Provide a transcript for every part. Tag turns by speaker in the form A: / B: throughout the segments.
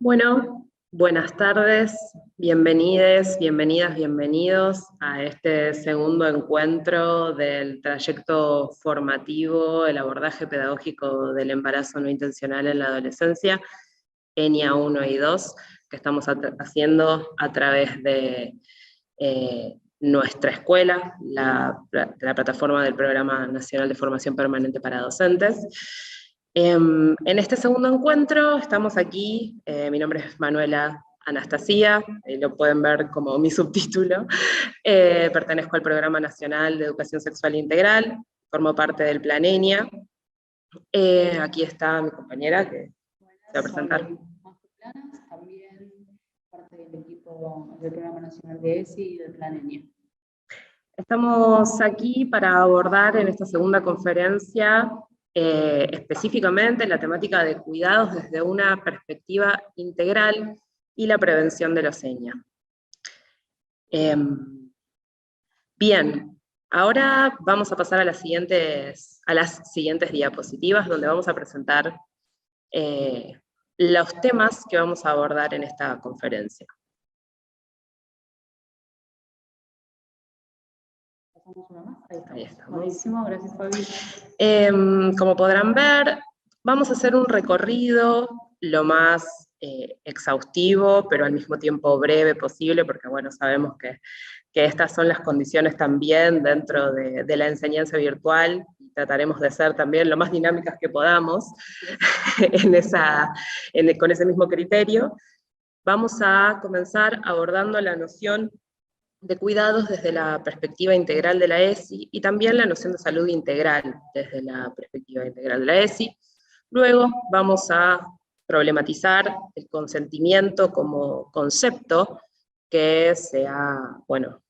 A: Bueno, buenas tardes, bienvenides, bienvenidas, bienvenidos a este segundo encuentro del trayecto formativo, el abordaje pedagógico del embarazo no intencional en la adolescencia, ENIA 1 y 2, que estamos haciendo a través de nuestra escuela, la plataforma del Programa Nacional de Formación Permanente para Docentes. En este segundo encuentro estamos aquí, mi nombre es Manuela Anastasia, lo pueden ver como mi subtítulo, pertenezco al Programa Nacional de Educación Sexual Integral, formo parte del Plan ENIA. Aquí está mi compañera que se va a presentar.
B: También parte del equipo del Programa Nacional de ESI y del Plan ENIA.
A: Estamos aquí para abordar en esta segunda conferencia específicamente la temática de cuidados desde una perspectiva integral y la prevención de los ENIA. Bien, ahora vamos a pasar a las siguientes diapositivas, donde vamos a presentar los temas que vamos a abordar en esta conferencia.
B: Ahí está. Buenísimo, gracias Fabi.
A: Como podrán ver, vamos a hacer un recorrido lo más exhaustivo, pero al mismo tiempo breve posible, porque bueno, sabemos que estas son las condiciones también dentro de la enseñanza virtual, y trataremos de ser también lo más dinámicas que podamos con ese mismo criterio. Vamos a comenzar abordando la noción de cuidados desde la perspectiva integral de la ESI, y también la noción de salud integral desde la perspectiva integral de la ESI. Luego vamos a problematizar el consentimiento como concepto, que se ha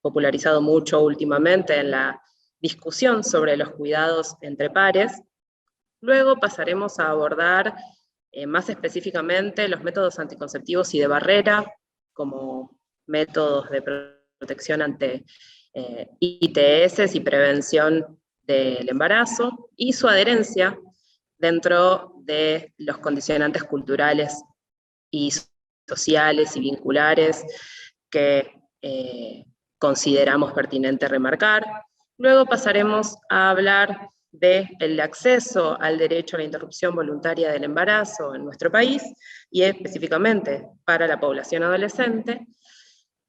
A: popularizado mucho últimamente en la discusión sobre los cuidados entre pares. Luego pasaremos a abordar más específicamente los métodos anticonceptivos y de barrera, como métodos de protección ante ITS y prevención del embarazo, y su adherencia dentro de los condicionantes culturales y sociales y vinculares que consideramos pertinente remarcar. Luego pasaremos a hablar del acceso al derecho a la interrupción voluntaria del embarazo en nuestro país, y específicamente para la población adolescente.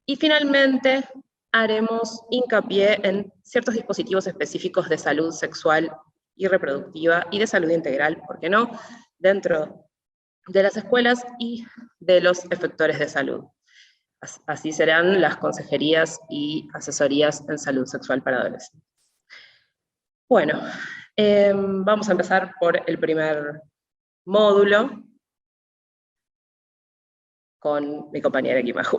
A: Y finalmente haremos hincapié en ciertos dispositivos específicos de salud sexual y reproductiva y de salud integral, ¿por qué no?, dentro de las escuelas y de los efectores de salud. Así serán las consejerías y asesorías en salud sexual para adolescentes. Bueno, vamos a empezar por el primer módulo con mi compañera Kimahu.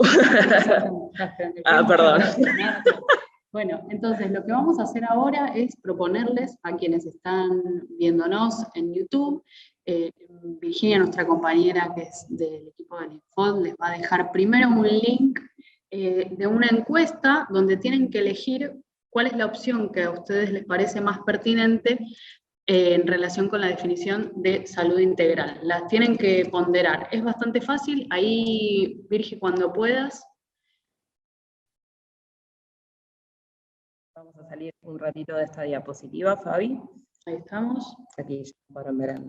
A: Perdón.
B: Bueno, entonces lo que vamos a hacer ahora es proponerles a quienes están viéndonos en YouTube, Virginia, nuestra compañera que es del equipo del Infod, les va a dejar primero un link de una encuesta donde tienen que elegir cuál es la opción que a ustedes les parece más pertinente en relación con la definición de salud integral. Las tienen que ponderar. Es bastante fácil. Ahí, Virgi, cuando puedas.
A: Vamos a salir un ratito de esta diapositiva, Fabi.
B: Ahí estamos.
A: Aquí ya podrán ver.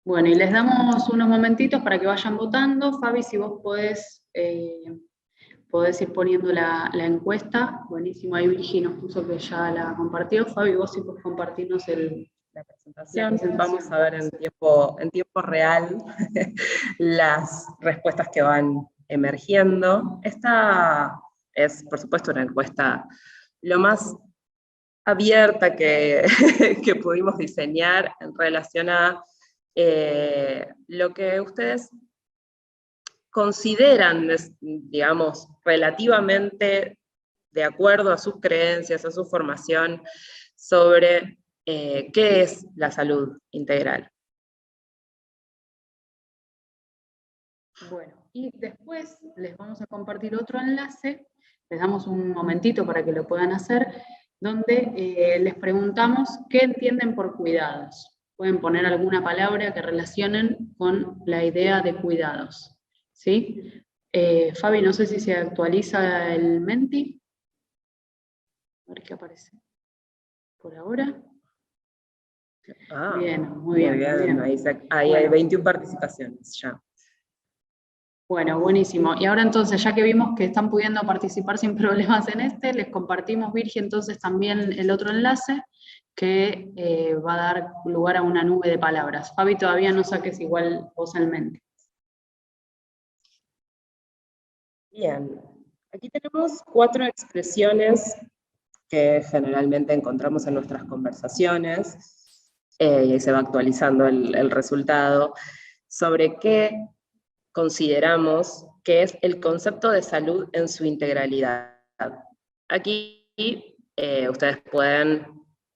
B: Bueno, y les damos unos momentitos para que vayan votando. Fabi, si vos podés ir poniendo la encuesta. Buenísimo, ahí Virgi nos puso que ya la compartió. Fabi, vos si podés compartirnos
A: la presentación. Vamos a ver en tiempo real las respuestas que van emergiendo. Esta es, por supuesto, una encuesta lo más abierta que pudimos diseñar en relación a lo que ustedes consideran, digamos, relativamente de acuerdo a sus creencias, a su formación, sobre qué es la salud integral.
B: Bueno, y después les vamos a compartir otro enlace, les damos un momentito para que lo puedan hacer, donde les preguntamos qué entienden por cuidados. Pueden poner alguna palabra que relacionen con la idea de cuidados. ¿sí? Fabi, no sé si se actualiza el Menti. A ver qué aparece por ahora. Bien, muy bien. Muy bien.
A: Ahí hay 21 participaciones ya.
B: Bueno, buenísimo. Y ahora entonces, ya que vimos que están pudiendo participar sin problemas en este, les compartimos, Virgi, entonces también el otro enlace que va a dar lugar a una nube de palabras. Fabi, todavía no saques igual vos el Menti.
A: Bien, aquí tenemos 4 expresiones que generalmente encontramos en nuestras conversaciones, y se va actualizando el resultado, sobre qué consideramos que es el concepto de salud en su integralidad. Aquí ustedes pueden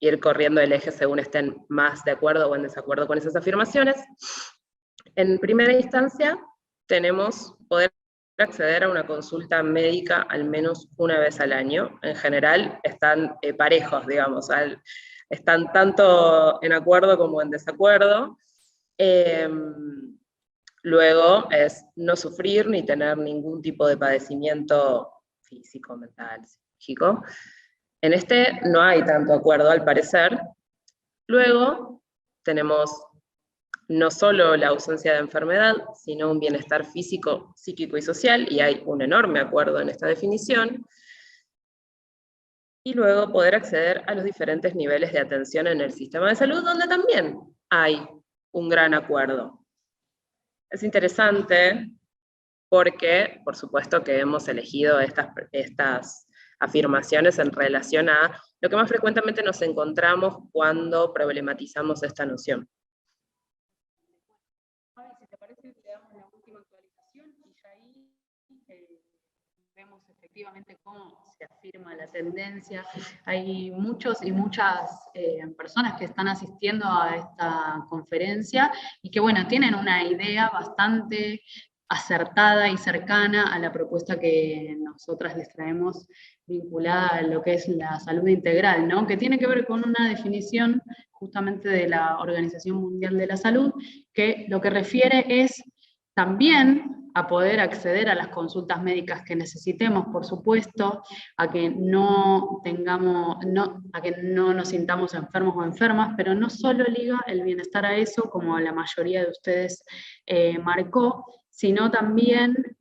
A: ir corriendo el eje según estén más de acuerdo o en desacuerdo con esas afirmaciones. En primera instancia, tenemos poder acceder a una consulta médica al menos una vez al año. En general están parejos, digamos, están tanto en acuerdo como en desacuerdo. Luego es no sufrir ni tener ningún tipo de padecimiento físico, mental, psíquico. En este no hay tanto acuerdo, al parecer. Luego tenemos no solo la ausencia de enfermedad, sino un bienestar físico, psíquico y social, y hay un enorme acuerdo en esta definición. Y luego poder acceder a los diferentes niveles de atención en el sistema de salud, donde también hay un gran acuerdo. Es interesante porque, por supuesto, que hemos elegido estas afirmaciones en relación a lo que más frecuentemente nos encontramos cuando problematizamos esta noción.
B: Si te parece, le damos la última actualización y ya ahí vemos efectivamente cómo se afirma la tendencia. Hay muchos y muchas personas que están asistiendo a esta conferencia y que, bueno, tienen una idea bastante acertada y cercana a la propuesta que nosotras les traemos vinculada a lo que es la salud integral, ¿no? Que tiene que ver con una definición justamente de la Organización Mundial de la Salud, que lo que refiere es también a poder acceder a las consultas médicas que necesitemos, por supuesto, a que no nos sintamos enfermos o enfermas, pero no solo liga el bienestar a eso, como la mayoría de ustedes marcó, sino también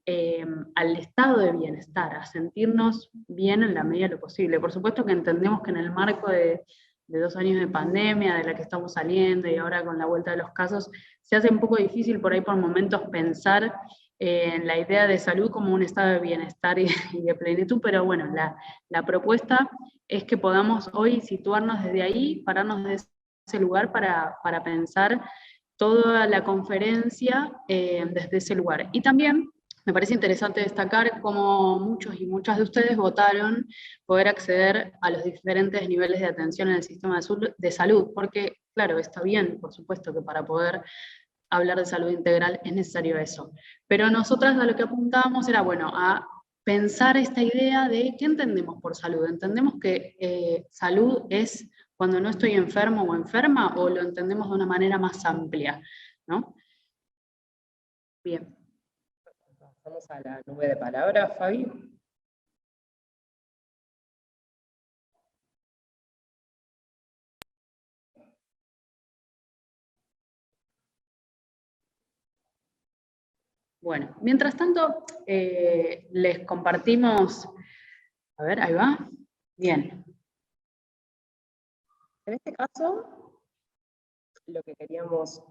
B: al estado de bienestar, a sentirnos bien en la medida de lo posible. Por supuesto que entendemos que en el marco de 2 años de pandemia, de la que estamos saliendo, y ahora con la vuelta de los casos, se hace un poco difícil por ahí por momentos pensar en la idea de salud como un estado de bienestar y de plenitud, pero bueno, la propuesta es que podamos hoy situarnos desde ahí, pararnos de ese lugar para pensar toda la conferencia desde ese lugar. Y también me parece interesante destacar cómo muchos y muchas de ustedes votaron poder acceder a los diferentes niveles de atención en el sistema de salud, porque, claro, está bien, por supuesto, que para poder hablar de salud integral es necesario eso. Pero nosotras a lo que apuntábamos era, bueno, a pensar esta idea de qué entendemos por salud. ¿Entendemos que salud es cuando no estoy enfermo o enferma, o lo entendemos de una manera más amplia, ¿no? Bien.
A: Pasamos a la nube de palabras, Fabi.
B: Bueno, mientras tanto, les compartimos, a ver, ahí va, bien.
A: En este caso, lo que queríamos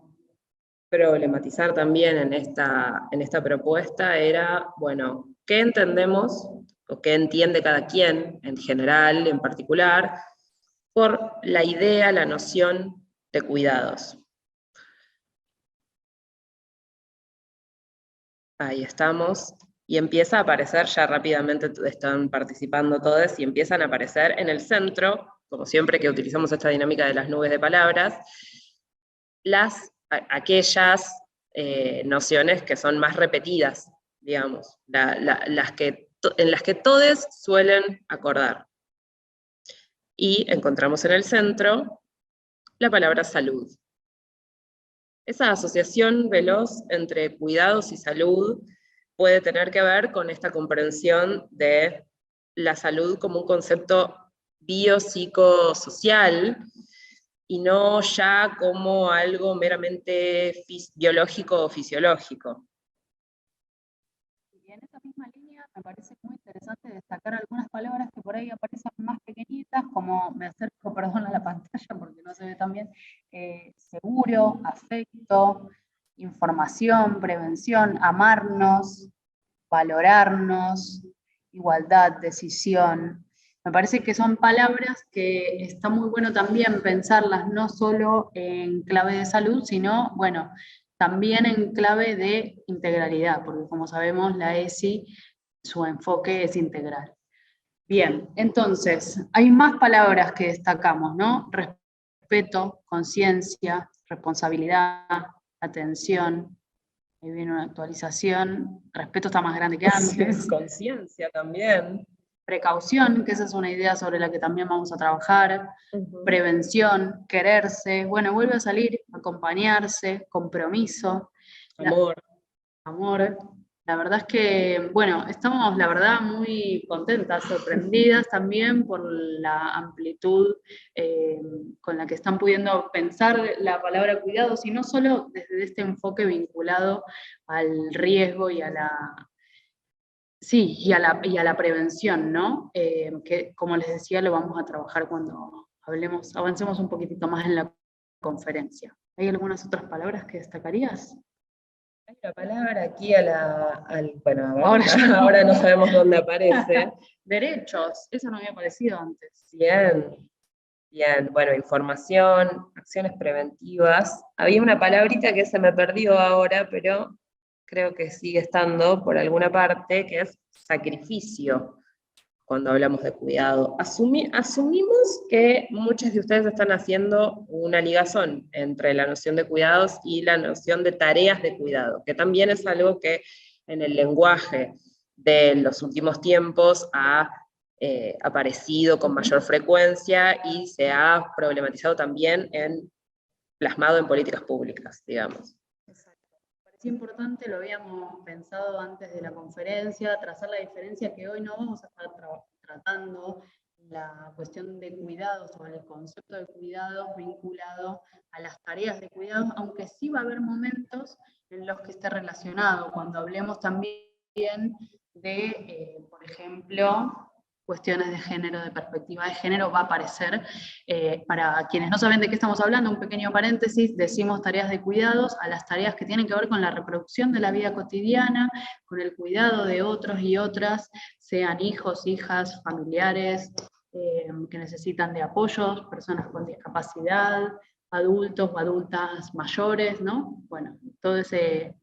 A: problematizar también en esta propuesta era, bueno, ¿qué entendemos o qué entiende cada quien, en general, en particular, por la idea, la noción de cuidados? Ahí estamos. Y empieza a aparecer, ya rápidamente están participando todos, y empiezan a aparecer en el centro, como siempre que utilizamos esta dinámica de las nubes de palabras, aquellas nociones que son más repetidas, digamos, en las que todos suelen acordar. Y encontramos en el centro la palabra salud. Esa asociación veloz entre cuidados y salud puede tener que ver con esta comprensión de la salud como un concepto biopsicosocial, y no ya como algo meramente biológico o fisiológico.
B: Y en esa misma línea me parece muy interesante destacar algunas palabras que por ahí aparecen más pequeñitas, como me acerco, perdón, a la pantalla porque no se ve tan bien, seguro, afecto, información, prevención, amarnos, valorarnos, igualdad, decisión. Me parece que son palabras que está muy bueno también pensarlas no solo en clave de salud, sino, bueno, también en clave de integralidad, porque como sabemos la ESI, su enfoque es integral. Bien, entonces, hay más palabras que destacamos, ¿no? Respeto, conciencia, responsabilidad, atención. Ahí viene una actualización. Respeto está más grande que antes.
A: Conciencia también.
B: Precaución, que esa es una idea sobre la que también vamos a trabajar. Prevención, quererse. Bueno, vuelve a salir, acompañarse, compromiso.
A: Amor.
B: Amor. La verdad es que, bueno, estamos, la verdad, muy contentas, sorprendidas también por la amplitud con la que están pudiendo pensar la palabra cuidados, y no solo desde este enfoque vinculado al riesgo y a la, sí, y a la prevención, ¿no? Que, como les decía, lo vamos a trabajar cuando avancemos un poquitito más en la conferencia. ¿Hay algunas otras palabras que destacarías?
A: Hay una palabra aquí bueno, a ver,
B: Ahora
A: no sabemos dónde aparece.
B: Derechos, eso no había aparecido antes.
A: Bien, bien, bueno, información, acciones preventivas. Había una palabrita que se me perdió ahora, pero creo que sigue estando por alguna parte, que es sacrificio, cuando hablamos de cuidado. Asumimos que muchos de ustedes están haciendo una ligazón entre la noción de cuidados y la noción de tareas de cuidado, que también es algo que en el lenguaje de los últimos tiempos ha aparecido con mayor frecuencia y se ha problematizado también plasmado en políticas públicas, digamos.
B: Exacto. Parecía importante, lo habíamos pensado antes de la conferencia, trazar la diferencia que hoy no vamos a estar tratando la cuestión de cuidados o el concepto de cuidados vinculado a las tareas de cuidados, aunque sí va a haber momentos en los que esté relacionado, cuando hablemos también de, por ejemplo, cuestiones de género, de perspectiva de género, va a aparecer. Para quienes no saben de qué estamos hablando, un pequeño paréntesis, decimos tareas de cuidados a las tareas que tienen que ver con la reproducción de la vida cotidiana, con el cuidado de otros y otras, sean hijos, hijas, familiares, que necesitan de apoyos, personas con discapacidad, adultos o adultas mayores, ¿no? Bueno, todo ese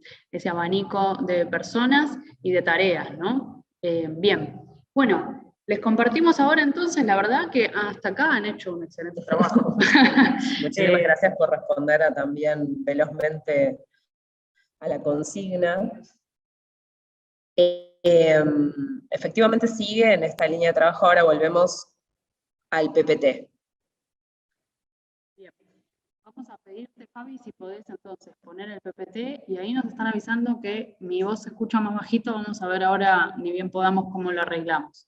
B: abanico de personas y de tareas, ¿no? Bien, bueno, les compartimos ahora entonces, la verdad que hasta acá han hecho un excelente trabajo.
A: Muchísimas gracias por responder también velozmente a la consigna. Efectivamente sigue en esta línea de trabajo, ahora volvemos al PPT.
B: Bien. Vamos a pedirte, Fabi, si podés entonces poner el PPT, y ahí nos están avisando que mi voz se escucha más bajito, vamos a ver ahora, ni bien podamos, cómo lo arreglamos.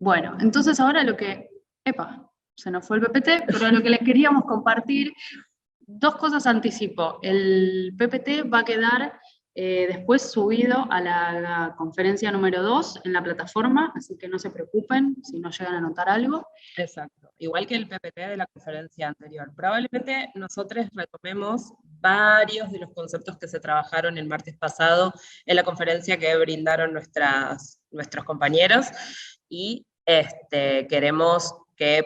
B: Bueno, entonces ahora se nos fue el PPT, pero lo que les queríamos compartir, dos cosas anticipo. El PPT va a quedar después subido a la conferencia número 2 en la plataforma, así que no se preocupen si no llegan a notar algo.
A: Exacto, igual que el PPT de la conferencia anterior. Probablemente nosotros retomemos varios de los conceptos que se trabajaron el martes pasado en la conferencia que brindaron nuestros compañeros, y queremos que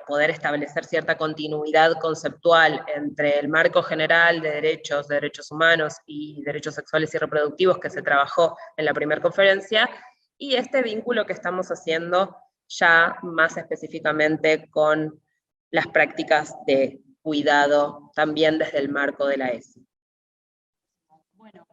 A: poder establecer cierta continuidad conceptual entre el marco general de derechos humanos y derechos sexuales y reproductivos que se trabajó en la primera conferencia, y este vínculo que estamos haciendo ya más específicamente con las prácticas de cuidado también desde el marco de la ESI.
B: Bueno,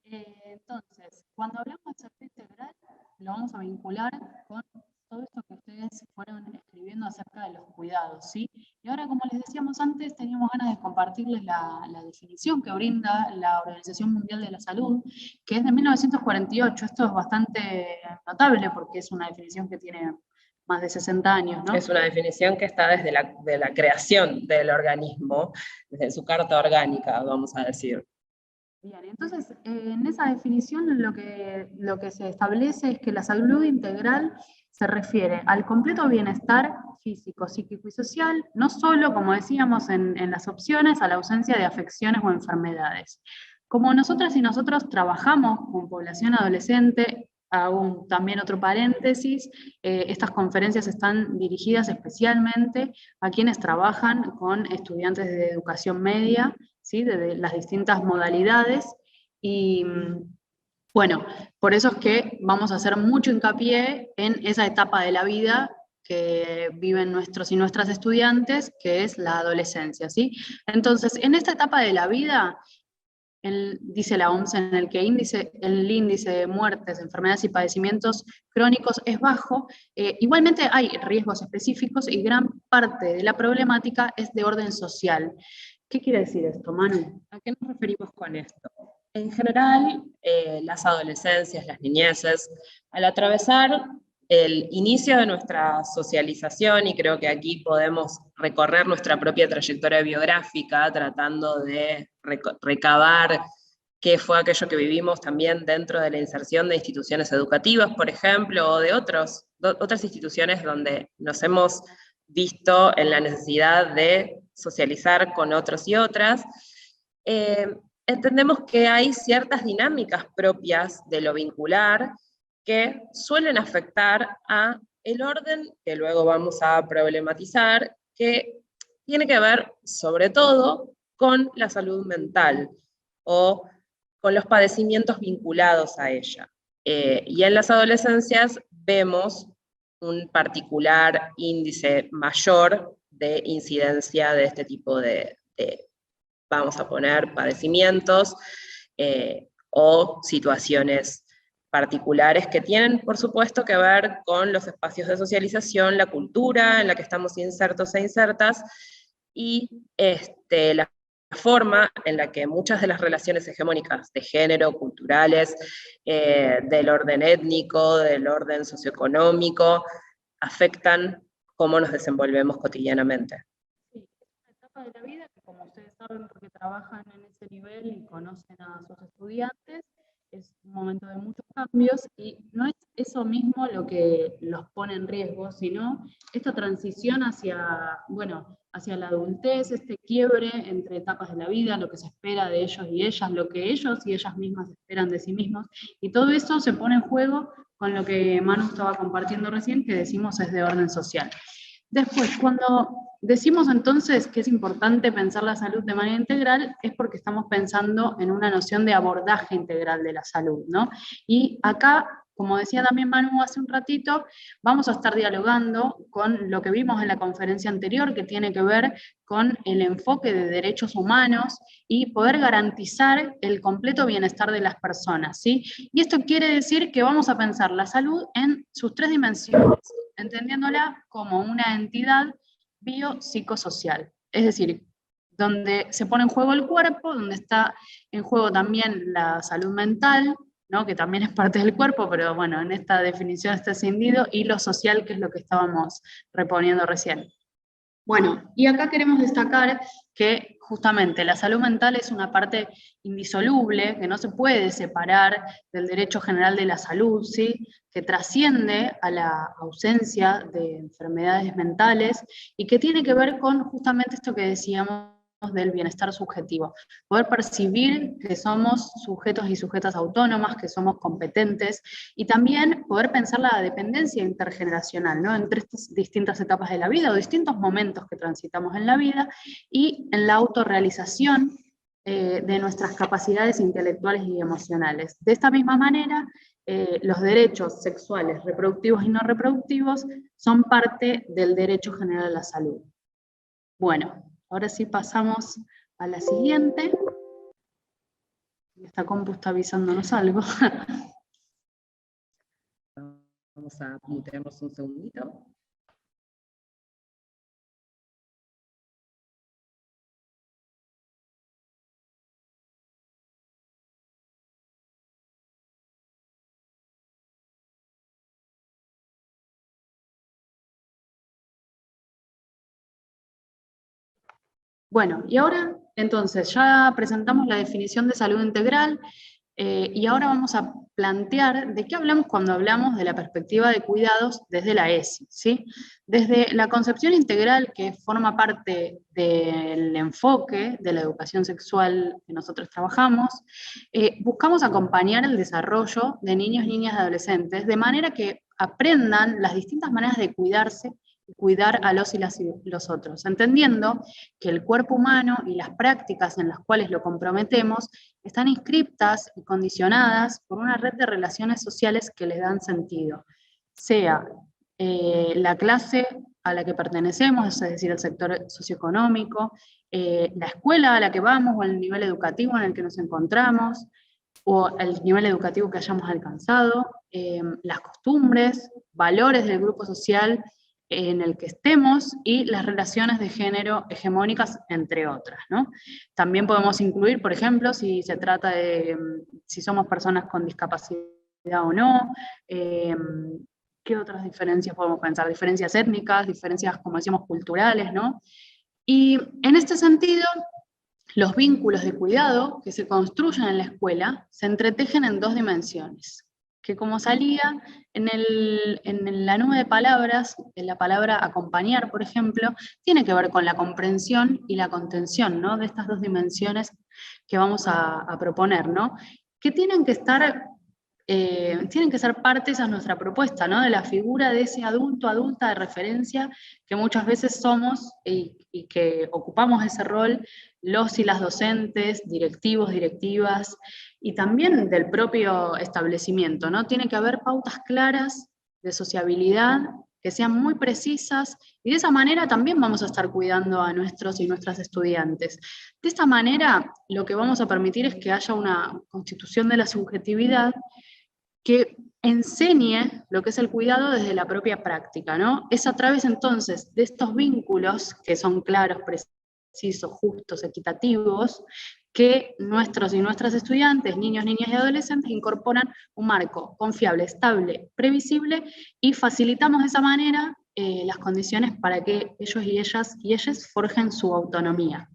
B: entonces, cuando hablamos de salud integral, lo vamos a vincular con todo esto que ustedes fueron escribiendo acerca de los cuidados, ¿sí? Y ahora, como les decíamos antes, teníamos ganas de compartirles la definición que brinda la Organización Mundial de la Salud, que es de 1948. Esto es bastante notable porque es una definición que tiene más de 60 años, ¿no?
A: Es una definición que está desde la creación del organismo, desde su carta orgánica, vamos a decir.
B: Bien, entonces en esa definición lo que se establece es que la salud integral se refiere al completo bienestar físico, psíquico y social, no solo, como decíamos en las opciones, a la ausencia de afecciones o enfermedades. Como nosotras y nosotros trabajamos con población adolescente, hago también otro paréntesis, estas conferencias están dirigidas especialmente a quienes trabajan con estudiantes de educación media, ¿sí? De las distintas modalidades, y bueno, por eso es que vamos a hacer mucho hincapié en esa etapa de la vida que viven nuestros y nuestras estudiantes, que es la adolescencia, ¿sí? Entonces, en esta etapa de la vida, dice la OMS en el que el índice de muertes, enfermedades y padecimientos crónicos es bajo. Igualmente hay riesgos específicos y gran parte de la problemática es de orden social. ¿Qué quiere decir esto, Manu?
A: ¿A qué nos referimos con esto? En general, las adolescencias, las niñeces, al atravesar el inicio de nuestra socialización, y creo que aquí podemos recorrer nuestra propia trayectoria biográfica tratando de recabar qué fue aquello que vivimos también dentro de la inserción de instituciones educativas, por ejemplo, o de otras instituciones donde nos hemos visto en la necesidad de socializar con otros y otras. Entendemos que hay ciertas dinámicas propias de lo vincular que suelen afectar a el orden, que luego vamos a problematizar, que tiene que ver sobre todo con la salud mental o con los padecimientos vinculados a ella. Y en las adolescencias vemos un particular índice mayor de incidencia de este tipo de vamos a poner, padecimientos o situaciones particulares que tienen, por supuesto, que ver con los espacios de socialización, la cultura en la que estamos insertos e insertas, y la forma en la que muchas de las relaciones hegemónicas de género, culturales, del orden étnico, del orden socioeconómico, afectan cómo nos desenvolvemos cotidianamente.
B: Sí, es una etapa de la vida que, como ustedes saben, porque trabajan en ese nivel y conocen a sus estudiantes, es un momento de muchos cambios, y no es eso mismo lo que los pone en riesgo, sino esta transición hacia, bueno, hacia la adultez, este quiebre entre etapas de la vida, lo que se espera de ellos y ellas, lo que ellos y ellas mismas esperan de sí mismos, y todo eso se pone en juego con lo que Manu estaba compartiendo recién, que decimos es de orden social. Después, cuando decimos entonces que es importante pensar la salud de manera integral, es porque estamos pensando en una noción de abordaje integral de la salud, ¿no? Y acá, como decía también Manu hace un ratito, vamos a estar dialogando con lo que vimos en la conferencia anterior, que tiene que ver con el enfoque de derechos humanos y poder garantizar el completo bienestar de las personas, ¿sí? Y esto quiere decir que vamos a pensar la salud en sus tres dimensiones, entendiéndola como una entidad biopsicosocial, es decir, donde se pone en juego el cuerpo, donde está en juego también la salud mental, ¿no? Que también es parte del cuerpo, pero bueno, en esta definición está escindido, y lo social, que es lo que estábamos reponiendo recién. Bueno, y acá queremos destacar que justamente la salud mental es una parte indisoluble, que no se puede separar del derecho general de la salud, ¿sí? Que trasciende a la ausencia de enfermedades mentales y que tiene que ver con justamente esto que decíamos del bienestar subjetivo, poder percibir que somos sujetos y sujetas autónomas, que somos competentes, y también poder pensar la dependencia intergeneracional, ¿no? Entre estas distintas etapas de la vida o distintos momentos que transitamos en la vida, y en la autorrealización de nuestras capacidades intelectuales y emocionales. De esta misma manera, los derechos sexuales, reproductivos y no reproductivos son parte del derecho general a la salud. Bueno, ahora sí pasamos a la siguiente. Esta compu está avisándonos algo.
A: Vamos a mutearnos un segundito.
B: Bueno, y ahora, entonces, ya presentamos la definición de salud integral, y ahora vamos a plantear de qué hablamos cuando hablamos de la perspectiva de cuidados desde la ESI, ¿sí? Desde la concepción integral, que forma parte del enfoque de la educación sexual que nosotros trabajamos, buscamos acompañar el desarrollo de niños, niñas y adolescentes de manera que aprendan las distintas maneras de cuidarse y cuidar a los y los otros, entendiendo que el cuerpo humano y las prácticas en las cuales lo comprometemos están inscriptas y condicionadas por una red de relaciones sociales que les dan sentido, sea la clase a la que pertenecemos, es decir, el sector socioeconómico, la escuela a la que vamos o el nivel educativo en el que nos encontramos, o el nivel educativo que hayamos alcanzado, las costumbres, valores del grupo social en el que estemos y las relaciones de género hegemónicas, entre otras, ¿no? También podemos incluir, por ejemplo, si se trata de si somos personas con discapacidad o no, ¿qué otras diferencias podemos pensar? Diferencias étnicas, diferencias, como decíamos, culturales, ¿no? Y en este sentido, los vínculos de cuidado que se construyen en la escuela se entretejen en dos dimensiones, que como salía en la nube de palabras, en la palabra acompañar, por ejemplo, tiene que ver con la comprensión y la contención, ¿no? De estas dos dimensiones que vamos a proponer, ¿no? Que tienen que ser parte, esa es nuestra propuesta, ¿no? De la figura de ese adulto, adulta de referencia que muchas veces somos y que ocupamos ese rol los y las docentes, directivos, directivas, y también del propio establecimiento, ¿no? Tiene que haber pautas claras de sociabilidad que sean muy precisas, y de esa manera también vamos a estar cuidando a nuestros y nuestras estudiantes. De esta manera, lo que vamos a permitir es que haya una constitución de la subjetividad que enseñe lo que es el cuidado desde la propia práctica, ¿no? Es a través entonces de estos vínculos que son claros, precisos, justos, equitativos, que nuestros y nuestras estudiantes, niños, niñas y adolescentes incorporan un marco confiable, estable, previsible, y facilitamos de esa manera las condiciones para que ellos y ellas forjen su autonomía.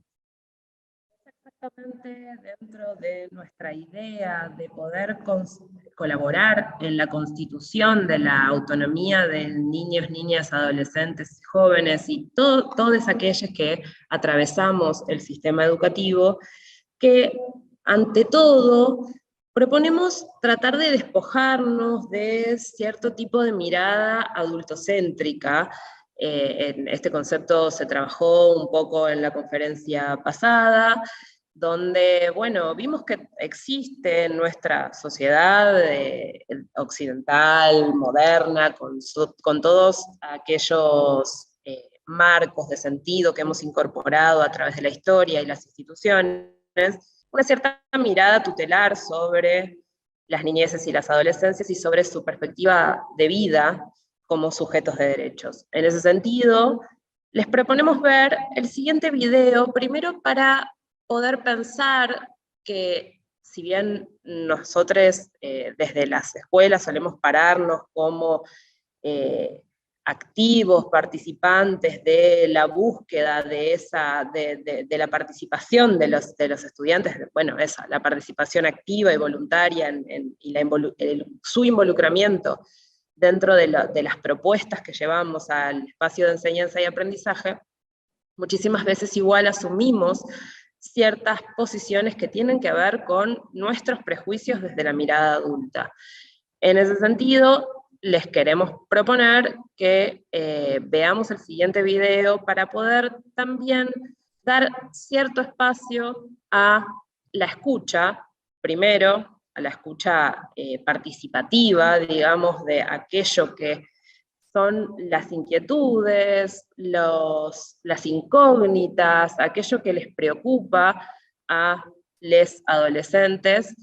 A: Exactamente dentro de nuestra idea de poder colaborar en la constitución de la autonomía de niños, niñas, adolescentes, jóvenes y todos aquellos que atravesamos el sistema educativo, que ante todo proponemos tratar de despojarnos de cierto tipo de mirada adultocéntrica. En este concepto se trabajó un poco en la conferencia pasada, donde, bueno, vimos que existe en nuestra sociedad occidental, moderna, con todos aquellos marcos de sentido que hemos incorporado a través de la historia y las instituciones, una cierta mirada tutelar sobre las niñeces y las adolescencias y sobre su perspectiva de vida como sujetos de derechos. En ese sentido, les proponemos ver el siguiente video, primero para poder pensar que si bien nosotros desde las escuelas solemos pararnos como activos, participantes de la búsqueda de la participación de los estudiantes, bueno, esa, la participación activa y voluntaria y su involucramiento dentro de las propuestas que llevamos al espacio de enseñanza y aprendizaje, muchísimas veces igual asumimos ciertas posiciones que tienen que ver con nuestros prejuicios desde la mirada adulta. En ese sentido, les queremos proponer que veamos el siguiente video para poder también dar cierto espacio a la escucha, primero, a la escucha participativa, digamos, de aquello que son las inquietudes, las incógnitas, aquello que les preocupa a los adolescentes,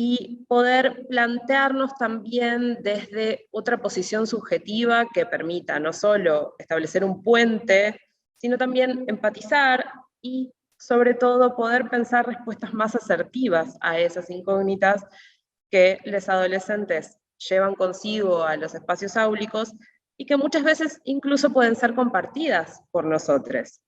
A: y poder plantearnos también desde otra posición subjetiva que permita no solo establecer un puente, sino también empatizar y sobre todo poder pensar respuestas más asertivas a esas incógnitas que los adolescentes llevan consigo a los espacios áulicos y que muchas veces incluso pueden ser compartidas por nosotros.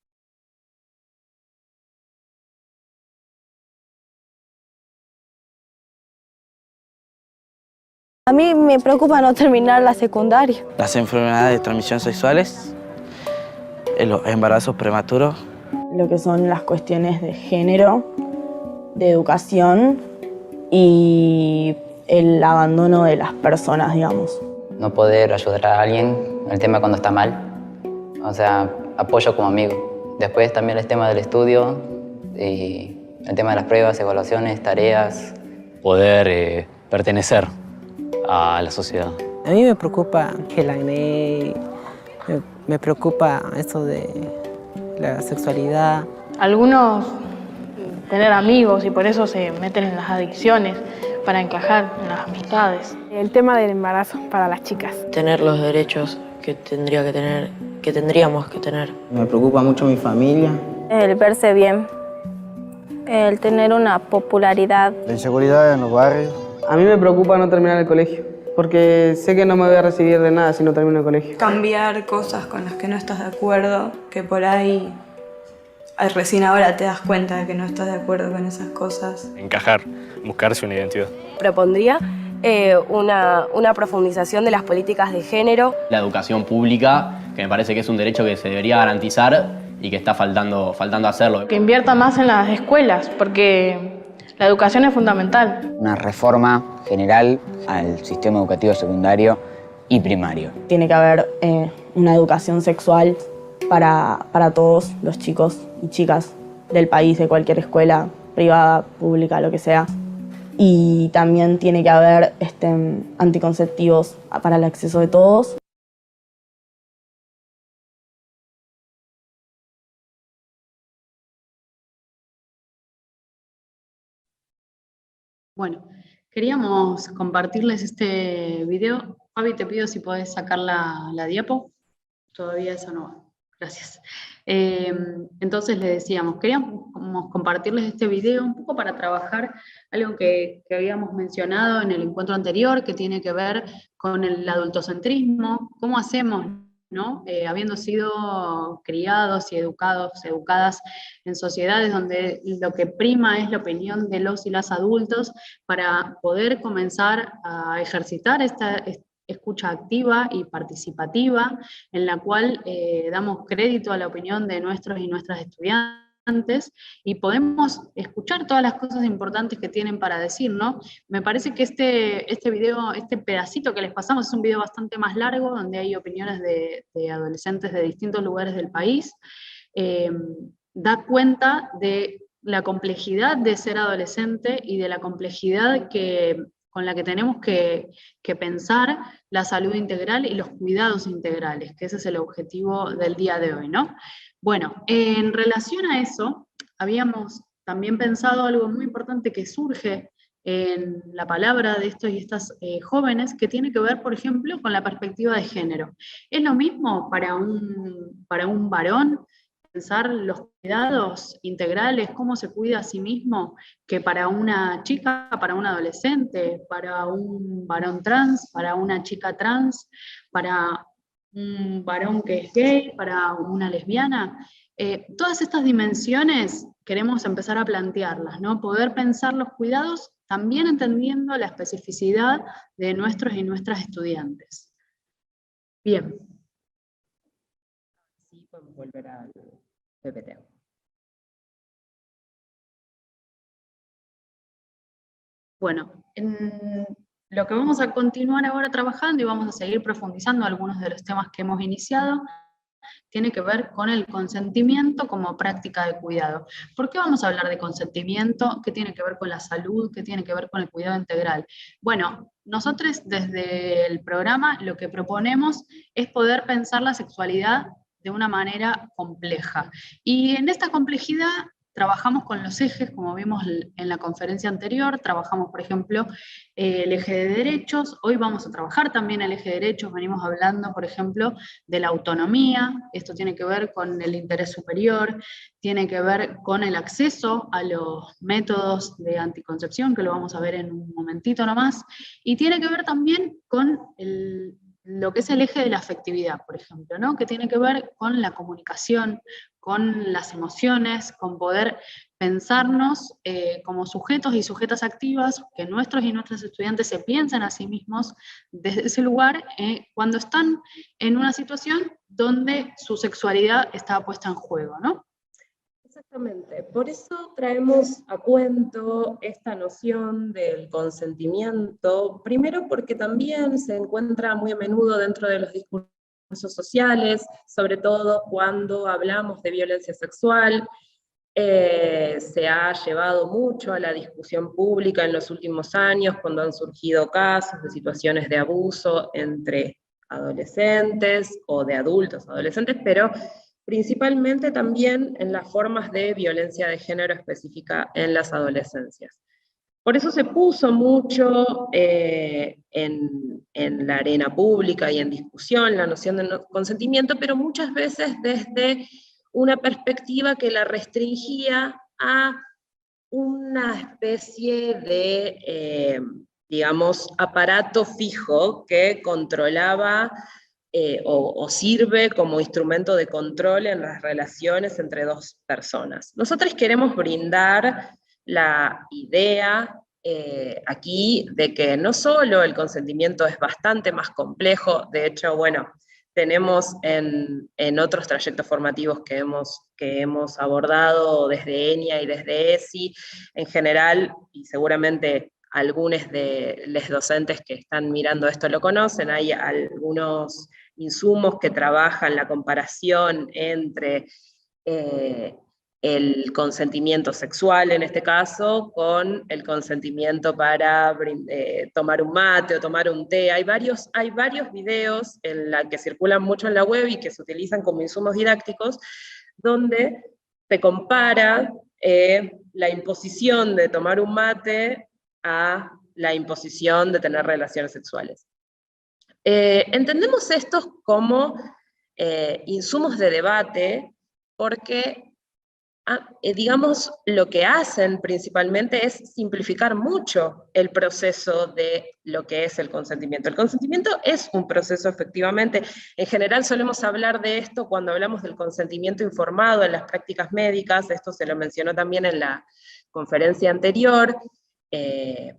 C: A mí me preocupa no terminar la secundaria.
D: Las enfermedades de transmisión sexuales, los embarazos prematuros.
E: Lo que son las cuestiones de género, de educación y el abandono de las personas, digamos.
F: No poder ayudar a alguien en el tema cuando está mal, o sea, apoyo como amigo. Después también el tema del estudio y el tema de las pruebas, evaluaciones, tareas.
G: Poder pertenecer a la sociedad.
H: A mí me preocupa el acné, me preocupa eso de la sexualidad.
I: Algunos tener amigos y por eso se meten en las adicciones para encajar en las amistades.
J: El tema del embarazo para las chicas.
K: Tener los derechos que tendríamos que tener.
D: Me preocupa mucho mi familia.
C: El verse bien, el tener una popularidad.
L: La inseguridad en los barrios.
M: A mí me preocupa no terminar el colegio, porque sé que no me voy a recibir de nada si no termino el colegio.
N: Cambiar cosas con las que no estás de acuerdo, que por ahí recién ahora te das cuenta de que no estás de acuerdo con esas cosas.
G: Encajar, buscarse una identidad.
O: Propondría una profundización de las políticas de género.
P: La educación pública, que me parece que es un derecho que se debería garantizar y que está faltando hacerlo.
I: Que invierta más en las escuelas, porque la educación es fundamental.
F: Una reforma general al sistema educativo secundario y primario.
E: Tiene que haber una educación sexual para todos los chicos y chicas del país, de cualquier escuela, privada, pública, lo que sea. Y también tiene que haber anticonceptivos para el acceso de todos.
B: Bueno, queríamos compartirles este video. Fabi, te pido si podés sacar la diapo. Todavía eso no va. Gracias. Entonces les decíamos, queríamos compartirles este video un poco para trabajar algo que habíamos mencionado en el encuentro anterior, que tiene que ver con el adultocentrismo. ¿Cómo hacemos, ¿no? Habiendo sido criados y educadas en sociedades donde lo que prima es la opinión de los y las adultos, para poder comenzar a ejercitar esta escucha activa y participativa, en la cual damos crédito a la opinión de nuestros y nuestras estudiantes, y podemos escuchar todas las cosas importantes que tienen para decir, ¿no? Me parece que este video, este pedacito que les pasamos, es un video bastante más largo, donde hay opiniones de adolescentes de distintos lugares del país. Da cuenta de la complejidad de ser adolescente y de la complejidad con la que tenemos que pensar la salud integral y los cuidados integrales, que ese es el objetivo del día de hoy, ¿no? Bueno, en relación a eso, habíamos también pensado algo muy importante que surge en la palabra de estos y estas jóvenes, que tiene que ver, por ejemplo, con la perspectiva de género. ¿Es lo mismo para un varón pensar los cuidados integrales, cómo se cuida a sí mismo, que para una chica, para un adolescente, para un varón trans, para una chica trans, para un varón que es gay, para una lesbiana? Todas estas dimensiones queremos empezar a plantearlas, ¿no? Poder pensar los cuidados también entendiendo la especificidad de nuestros y nuestras estudiantes. Bien.
A: Sí, podemos volver al PPT.
B: Bueno, lo que vamos a continuar ahora trabajando y vamos a seguir profundizando algunos de los temas que hemos iniciado, tiene que ver con el consentimiento como práctica de cuidado. ¿Por qué vamos a hablar de consentimiento? ¿Qué tiene que ver con la salud? ¿Qué tiene que ver con el cuidado integral? Bueno, nosotros desde el programa lo que proponemos es poder pensar la sexualidad de una manera compleja. Y en esta complejidad trabajamos con los ejes, como vimos en la conferencia anterior, trabajamos, por ejemplo, el eje de derechos. Hoy vamos a trabajar también el eje de derechos, venimos hablando, por ejemplo, de la autonomía. Esto tiene que ver con el interés superior, tiene que ver con el acceso a los métodos de anticoncepción, que lo vamos a ver en un momentito nomás, y tiene que ver también con lo que es el eje de la afectividad, por ejemplo, ¿no? Que tiene que ver con la comunicación, con las emociones, con poder pensarnos como sujetos y sujetas activas, que nuestros y nuestras estudiantes se piensen a sí mismos desde ese lugar cuando están en una situación donde su sexualidad está puesta en juego, ¿no?
A: Exactamente, por eso traemos a cuento esta noción del consentimiento, primero porque también se encuentra muy a menudo dentro de los discursos sociales, sobre todo cuando hablamos de violencia sexual. Se ha llevado mucho a la discusión pública en los últimos años, cuando han surgido casos de situaciones de abuso entre adolescentes o de adultos adolescentes, pero principalmente también en las formas de violencia de género específica en las adolescencias. Por eso se puso mucho en la arena pública y en discusión la noción de consentimiento, pero muchas veces desde una perspectiva que la restringía a una especie de, digamos, aparato fijo que controlaba o sirve como instrumento de control en las relaciones entre dos personas. Nosotros queremos brindar la idea aquí de que no solo el consentimiento es bastante más complejo, de hecho, bueno, tenemos en otros trayectos formativos que hemos abordado desde ENIA y desde ESI, en general, y seguramente algunos de los docentes que están mirando esto lo conocen, hay algunos insumos que trabajan la comparación entre el consentimiento sexual, en este caso, con el consentimiento para tomar un mate o tomar un té. Hay varios videos que circulan mucho en la web y que se utilizan como insumos didácticos, donde se compara la imposición de tomar un mate a la imposición de tener relaciones sexuales. Entendemos estos como insumos de debate porque digamos, lo que hacen principalmente es simplificar mucho el proceso de lo que es el consentimiento. El consentimiento es un proceso, efectivamente. En general solemos hablar de esto cuando hablamos del consentimiento informado en las prácticas médicas, esto se lo mencionó también en la conferencia anterior,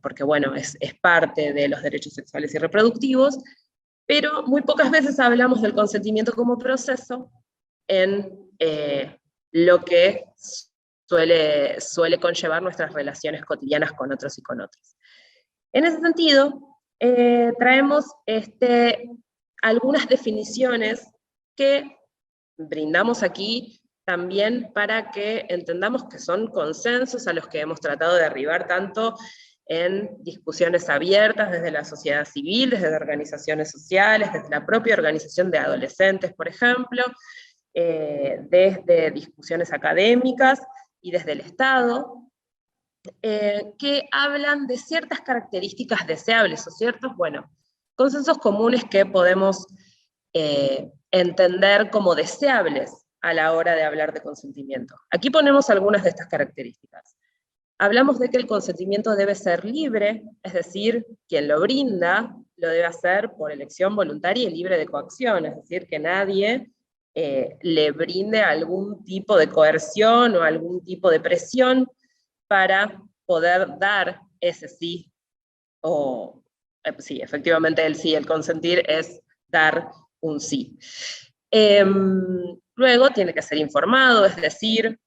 A: porque bueno, es parte de los derechos sexuales y reproductivos, pero muy pocas veces hablamos del consentimiento como proceso en lo que suele conllevar nuestras relaciones cotidianas con otros y con otras. En ese sentido, traemos algunas definiciones que brindamos aquí también para que entendamos que son consensos a los que hemos tratado de arribar tanto en discusiones abiertas desde la sociedad civil, desde organizaciones sociales, desde la propia organización de adolescentes, por ejemplo, desde discusiones académicas y desde el Estado, que hablan de ciertas características deseables, o ciertos, bueno, consensos comunes que podemos entender como deseables a la hora de hablar de consentimiento. Aquí ponemos algunas de estas características. Hablamos de que el consentimiento debe ser libre, es decir, quien lo brinda lo debe hacer por elección voluntaria y libre de coacción, es decir, que nadie le brinde algún tipo de coerción o algún tipo de presión para poder dar ese sí, o sí, efectivamente el sí, el consentir es dar un sí. Luego tiene que ser informado, es decir,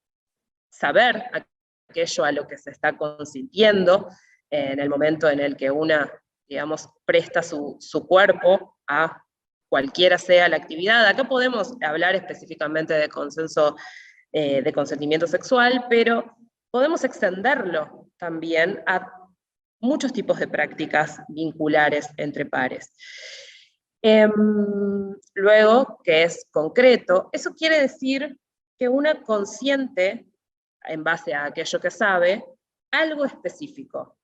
A: saber aquello a lo que se está consintiendo en el momento en el que una, digamos, presta su cuerpo a cualquiera sea la actividad. Acá podemos hablar específicamente de consenso, de consentimiento sexual, pero podemos extenderlo también a muchos tipos de prácticas vinculares entre pares. Luego, que es concreto, eso quiere decir que una consiente en base a aquello que sabe, algo específico.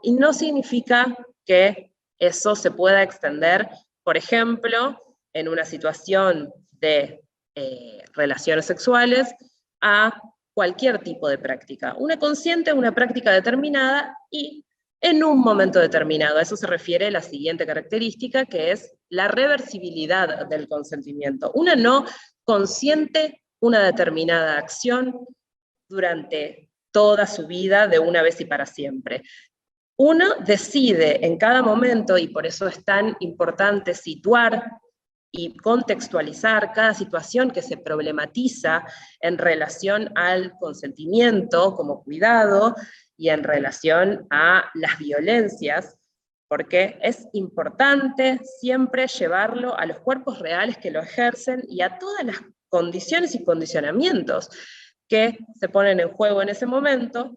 A: Y no significa que eso se pueda extender, por ejemplo, en una situación de relaciones sexuales, a cualquier tipo de práctica. Una consciente, una práctica determinada y en un momento determinado. A eso se refiere la siguiente característica, que es la reversibilidad del consentimiento. Una no consciente una determinada acción durante toda su vida, de una vez y para siempre. Uno decide en cada momento, y por eso es tan importante situar y contextualizar cada situación que se problematiza en relación al consentimiento como cuidado y en relación a las violencias, porque es importante siempre llevarlo a los cuerpos reales que lo ejercen y a todas las condiciones y condicionamientos que se ponen en juego en ese momento,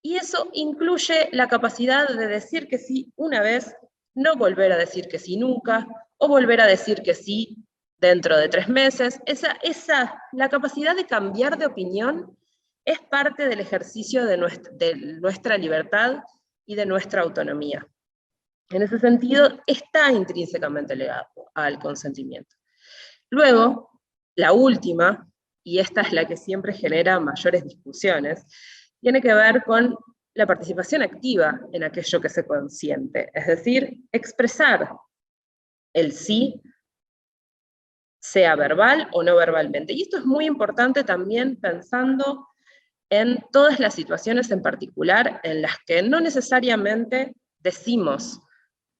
A: y eso incluye la capacidad de decir que sí una vez, no volver a decir que sí nunca, o volver a decir que sí dentro de 3 meses. La capacidad de cambiar de opinión es parte del ejercicio de nuestra libertad y de nuestra autonomía. En ese sentido, está intrínsecamente ligado al consentimiento. Luego, la última, y esta es la que siempre genera mayores discusiones, tiene que ver con la participación activa en aquello que se consiente, es decir, expresar el sí, sea verbal o no verbalmente. Y esto es muy importante también pensando en todas las situaciones en particular en las que no necesariamente decimos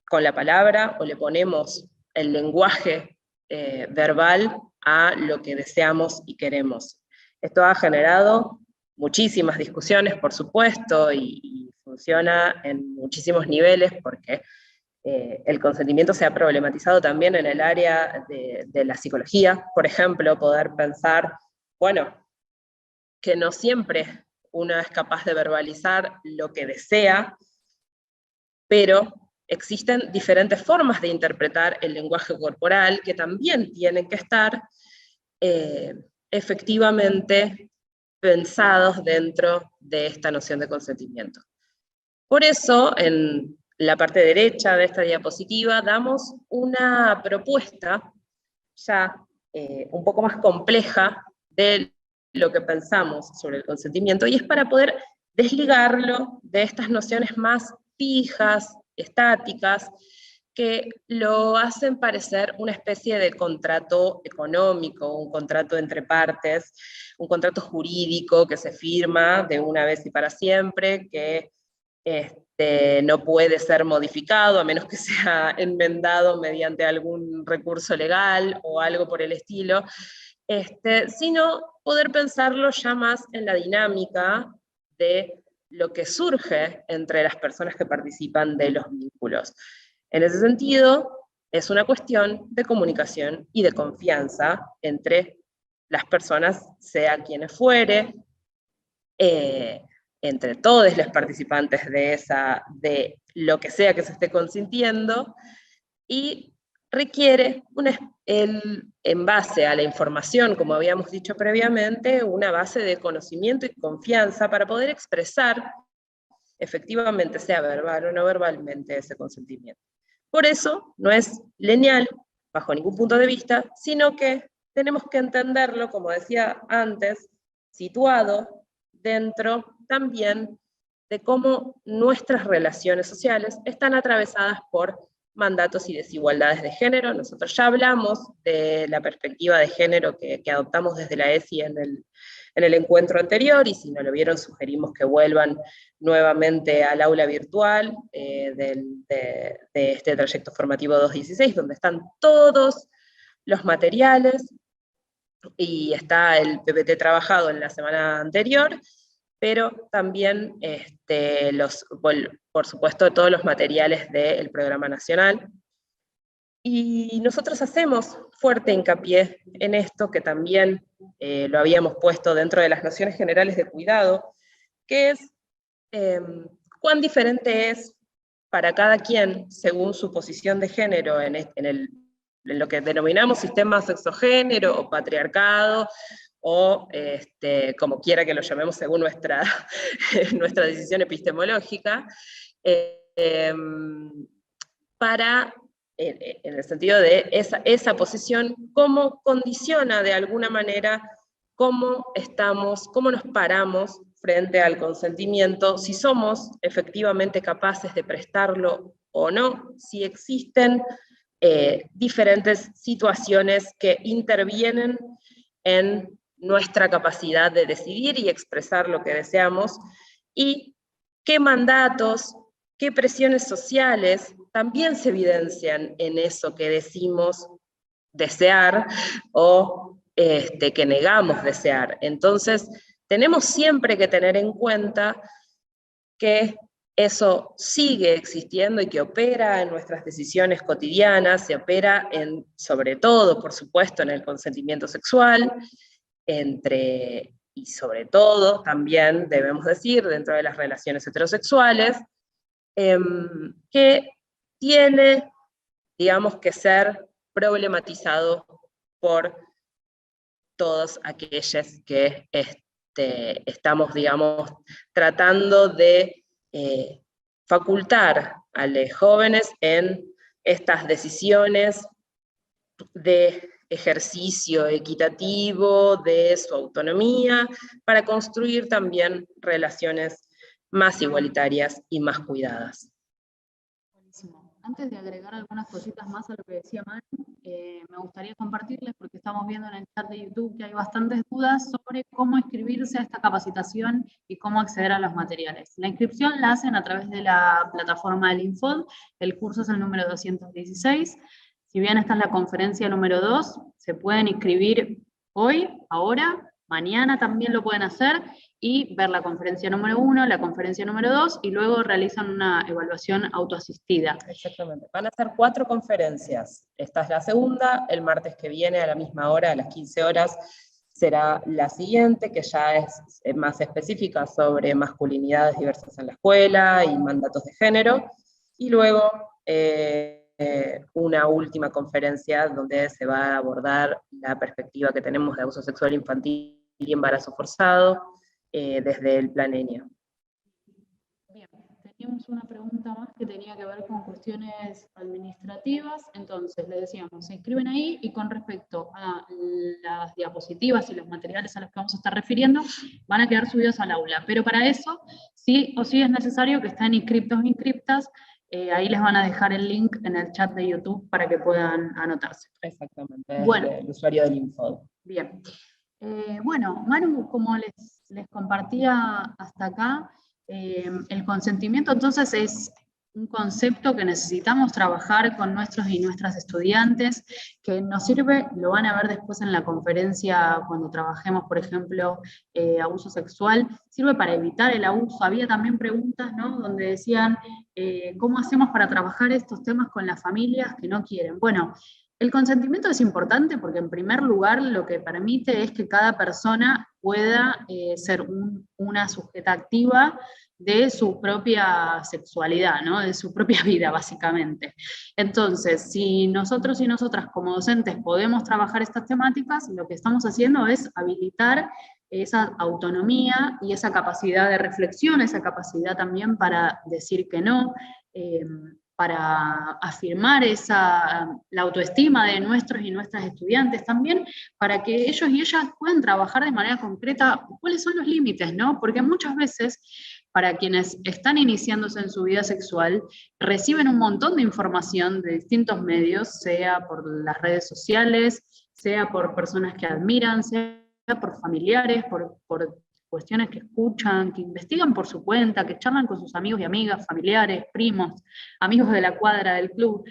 A: con la palabra o le ponemos el lenguaje verbal a lo que deseamos y queremos. Esto ha generado muchísimas discusiones, por supuesto, y funciona en muchísimos niveles, porque el consentimiento se ha problematizado también en el área de la psicología. Por ejemplo, poder pensar, bueno, que no siempre uno es capaz de verbalizar lo que desea, pero existen diferentes formas de interpretar el lenguaje corporal que también tienen que estar efectivamente pensados dentro de esta noción de consentimiento. Por eso, en la parte derecha de esta diapositiva, damos una propuesta ya un poco más compleja de lo que pensamos sobre el consentimiento, y es para poder desligarlo de estas nociones más fijas, estáticas, que lo hacen parecer una especie de contrato económico, un contrato entre partes, un contrato jurídico que se firma de una vez y para siempre, que no puede ser modificado a menos que sea enmendado mediante algún recurso legal o algo por el estilo, sino poder pensarlo ya más en la dinámica de lo que surge entre las personas que participan de los vínculos. En ese sentido, es una cuestión de comunicación y de confianza entre las personas, sea quienes fuere, entre todos los participantes de lo que sea que se esté consintiendo, y requiere, en base a la información, como habíamos dicho previamente, una base de conocimiento y confianza para poder expresar efectivamente, sea verbal o no verbalmente, ese consentimiento. Por eso no es lineal, bajo ningún punto de vista, sino que tenemos que entenderlo, como decía antes, situado dentro también de cómo nuestras relaciones sociales están atravesadas por mandatos y desigualdades de género. Nosotros ya hablamos de la perspectiva de género que adoptamos desde la ESI en el encuentro anterior, y si no lo vieron, sugerimos que vuelvan nuevamente al aula virtual de este trayecto formativo 216, donde están todos los materiales, y está el PPT trabajado en la semana anterior, pero también por supuesto todos los materiales del Programa Nacional. Y nosotros hacemos fuerte hincapié en esto, que también lo habíamos puesto dentro de las nociones generales de cuidado, que es cuán diferente es para cada quien, según su posición de género, en lo que denominamos sistema sexogénero o patriarcado, o como quiera que lo llamemos según nuestra, nuestra decisión epistemológica, para, en el sentido de esa posición, cómo condiciona de alguna manera cómo nos paramos frente al consentimiento, si somos efectivamente capaces de prestarlo o no, si existen diferentes situaciones que intervienen en nuestra capacidad de decidir y expresar lo que deseamos, y qué mandatos, qué presiones sociales también se evidencian en eso que decimos desear o que negamos desear. Entonces, tenemos siempre que tener en cuenta que eso sigue existiendo y que opera en nuestras decisiones cotidianas, se opera sobre todo, por supuesto, en el consentimiento sexual, y sobre todo, también debemos decir, dentro de las relaciones heterosexuales, que tiene, digamos, que ser problematizado por todos aquellos que estamos, digamos, tratando de facultar a los jóvenes en estas decisiones de ejercicio equitativo de su autonomía, para construir también relaciones más igualitarias y más cuidadas.
B: Buenísimo. Antes de agregar algunas cositas más a lo que decía Manu, me gustaría compartirles, porque estamos viendo en el chat de YouTube que hay bastantes dudas sobre cómo inscribirse a esta capacitación y cómo acceder a los materiales. La inscripción la hacen a través de la plataforma del Infod, el curso es el número 216, si bien esta es la conferencia número 2, se pueden inscribir hoy, ahora, mañana también lo pueden hacer, y ver la conferencia número 1, la conferencia número 2, y luego realizan una evaluación autoasistida.
A: Exactamente. Van a ser 4 conferencias. Esta es la segunda, el martes que viene a la misma hora, a las 15 horas, será la siguiente, que ya es más específica sobre masculinidades diversas en la escuela y mandatos de género, y luego una última conferencia donde se va a abordar la perspectiva que tenemos de abuso sexual infantil y embarazo forzado, desde el plan ENIA.
B: Bien, teníamos una pregunta más que tenía que ver con cuestiones administrativas, entonces le decíamos, se inscriben ahí, y con respecto a las diapositivas y los materiales a los que vamos a estar refiriendo, van a quedar subidos al aula, pero para eso sí o sí es necesario que estén inscriptos o inscriptas, ahí les van a dejar el link en el chat de YouTube para que puedan anotarse.
A: Exactamente,
B: bueno,
A: el usuario del Infod.
B: Bien. Bueno, Manu, como les compartía hasta acá, el consentimiento entonces es un concepto que necesitamos trabajar con nuestros y nuestras estudiantes, que nos sirve, lo van a ver después en la conferencia cuando trabajemos, por ejemplo, abuso sexual, sirve para evitar el abuso. Había también preguntas, ¿no?, donde decían, ¿cómo hacemos para trabajar estos temas con las familias que no quieren? Bueno, el consentimiento es importante porque, en primer lugar, lo que permite es que cada persona pueda ser una sujeta activa de su propia sexualidad, ¿no?, de su propia vida, básicamente. Entonces, si nosotros y nosotras como docentes podemos trabajar estas temáticas, lo que estamos haciendo es habilitar esa autonomía y esa capacidad de reflexión, esa capacidad también para decir que no, para afirmar la autoestima de nuestros y nuestras estudiantes también, para que ellos y ellas puedan trabajar de manera concreta cuáles son los límites, ¿no? Porque muchas veces, para quienes están iniciándose en su vida sexual, reciben un montón de información de distintos medios, sea por las redes sociales, sea por personas que admiran, sea por familiares, por cuestiones que escuchan, que investigan por su cuenta, que charlan con sus amigos y amigas, familiares, primos, amigos de la cuadra, del club.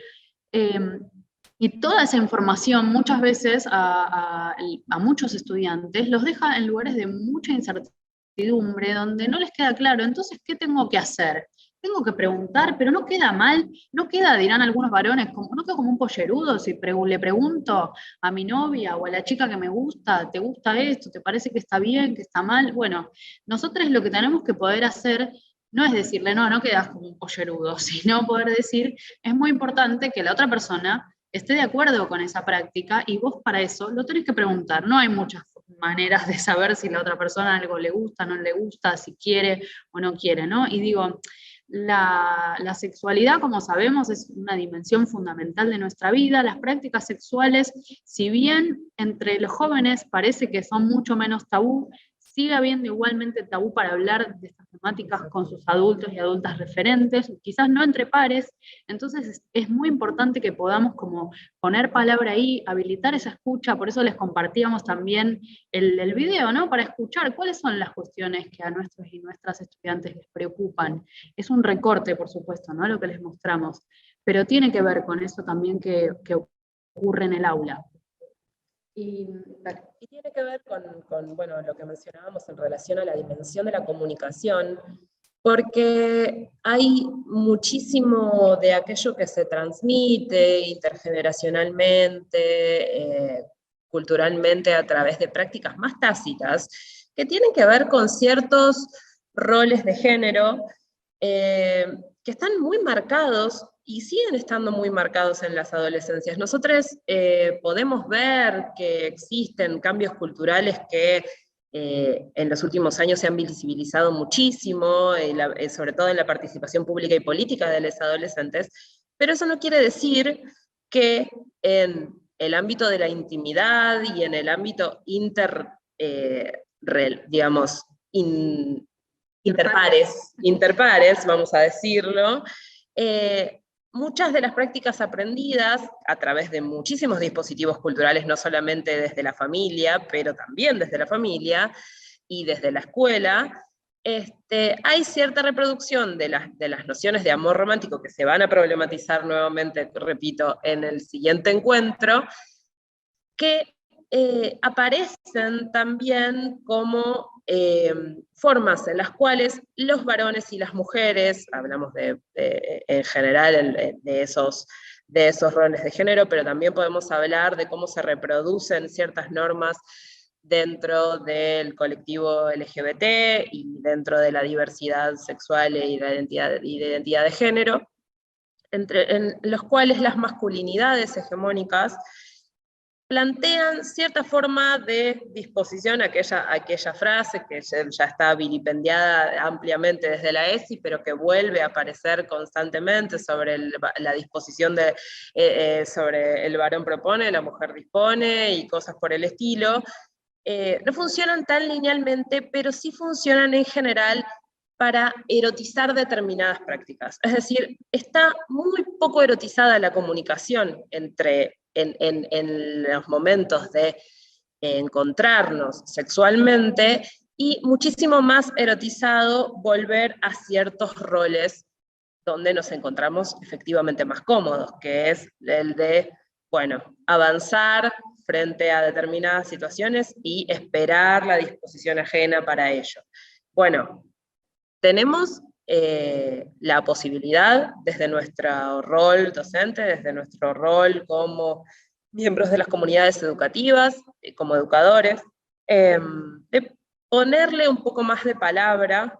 B: Y toda esa información muchas veces a muchos estudiantes los deja en lugares de mucha incertidumbre, donde no les queda claro, entonces, ¿qué tengo que hacer? Tengo que preguntar, pero no queda mal, no queda, dirán algunos varones, no quedo como un pollerudo si le pregunto a mi novia o a la chica que me gusta, ¿te gusta esto? ¿Te parece que está bien, que está mal? Bueno, nosotros lo que tenemos que poder hacer no es decirle, no quedas como un pollerudo, sino poder decir, es muy importante que la otra persona esté de acuerdo con esa práctica, y vos para eso lo tenés que preguntar. No hay muchas maneras de saber si la otra persona algo le gusta, no le gusta, si quiere o no quiere, ¿no? Y digo, la sexualidad, como sabemos, es una dimensión fundamental de nuestra vida. Las prácticas sexuales, si bien entre los jóvenes parece que son mucho menos tabú, sigue habiendo igualmente tabú para hablar de estas temáticas con sus adultos y adultas referentes, quizás no entre pares. Entonces es muy importante que podamos como poner palabra ahí, habilitar esa escucha. Por eso les compartíamos también el video, ¿no? Para escuchar cuáles son las cuestiones que a nuestros y nuestras estudiantes les preocupan. Es un recorte, por supuesto, ¿no? Lo que les mostramos, pero tiene que ver con eso también que ocurre en el aula.
A: Y tiene que ver con bueno, lo que mencionábamos en relación a la dimensión de la comunicación, porque hay muchísimo de aquello que se transmite intergeneracionalmente, culturalmente, a través de prácticas más tácitas, que tienen que ver con ciertos roles de género que están muy marcados y siguen estando muy marcados en las adolescencias. Nosotros podemos ver que existen cambios culturales que en los últimos años se han visibilizado muchísimo, sobre todo en la participación pública y política de los adolescentes, pero eso no quiere decir que en el ámbito de la intimidad y en el ámbito interpares, vamos a decirlo, muchas de las prácticas aprendidas a través de muchísimos dispositivos culturales, no solamente desde la familia, pero también desde la familia y desde la escuela, hay cierta reproducción de las nociones de amor romántico que se van a problematizar nuevamente, repito, en el siguiente encuentro, que aparecen también como formas en las cuales los varones y las mujeres, hablamos en general de esos roles de género, pero también podemos hablar de cómo se reproducen ciertas normas dentro del colectivo LGBT y dentro de la diversidad sexual y de identidad de género, en los cuales las masculinidades hegemónicas plantean cierta forma de disposición, aquella frase que ya está vilipendiada ampliamente desde la ESI, pero que vuelve a aparecer constantemente sobre la disposición sobre el varón propone, la mujer dispone, y cosas por el estilo. No funcionan tan linealmente, pero sí funcionan en general para erotizar determinadas prácticas. Es decir, está muy poco erotizada la comunicación en los momentos de encontrarnos sexualmente, y muchísimo más erotizado volver a ciertos roles donde nos encontramos efectivamente más cómodos, que es el de, bueno, avanzar frente a determinadas situaciones y esperar la disposición ajena para ello. Bueno, tenemos la posibilidad, desde nuestro rol docente, desde nuestro rol como miembros de las comunidades educativas, como educadores, de ponerle un poco más de palabra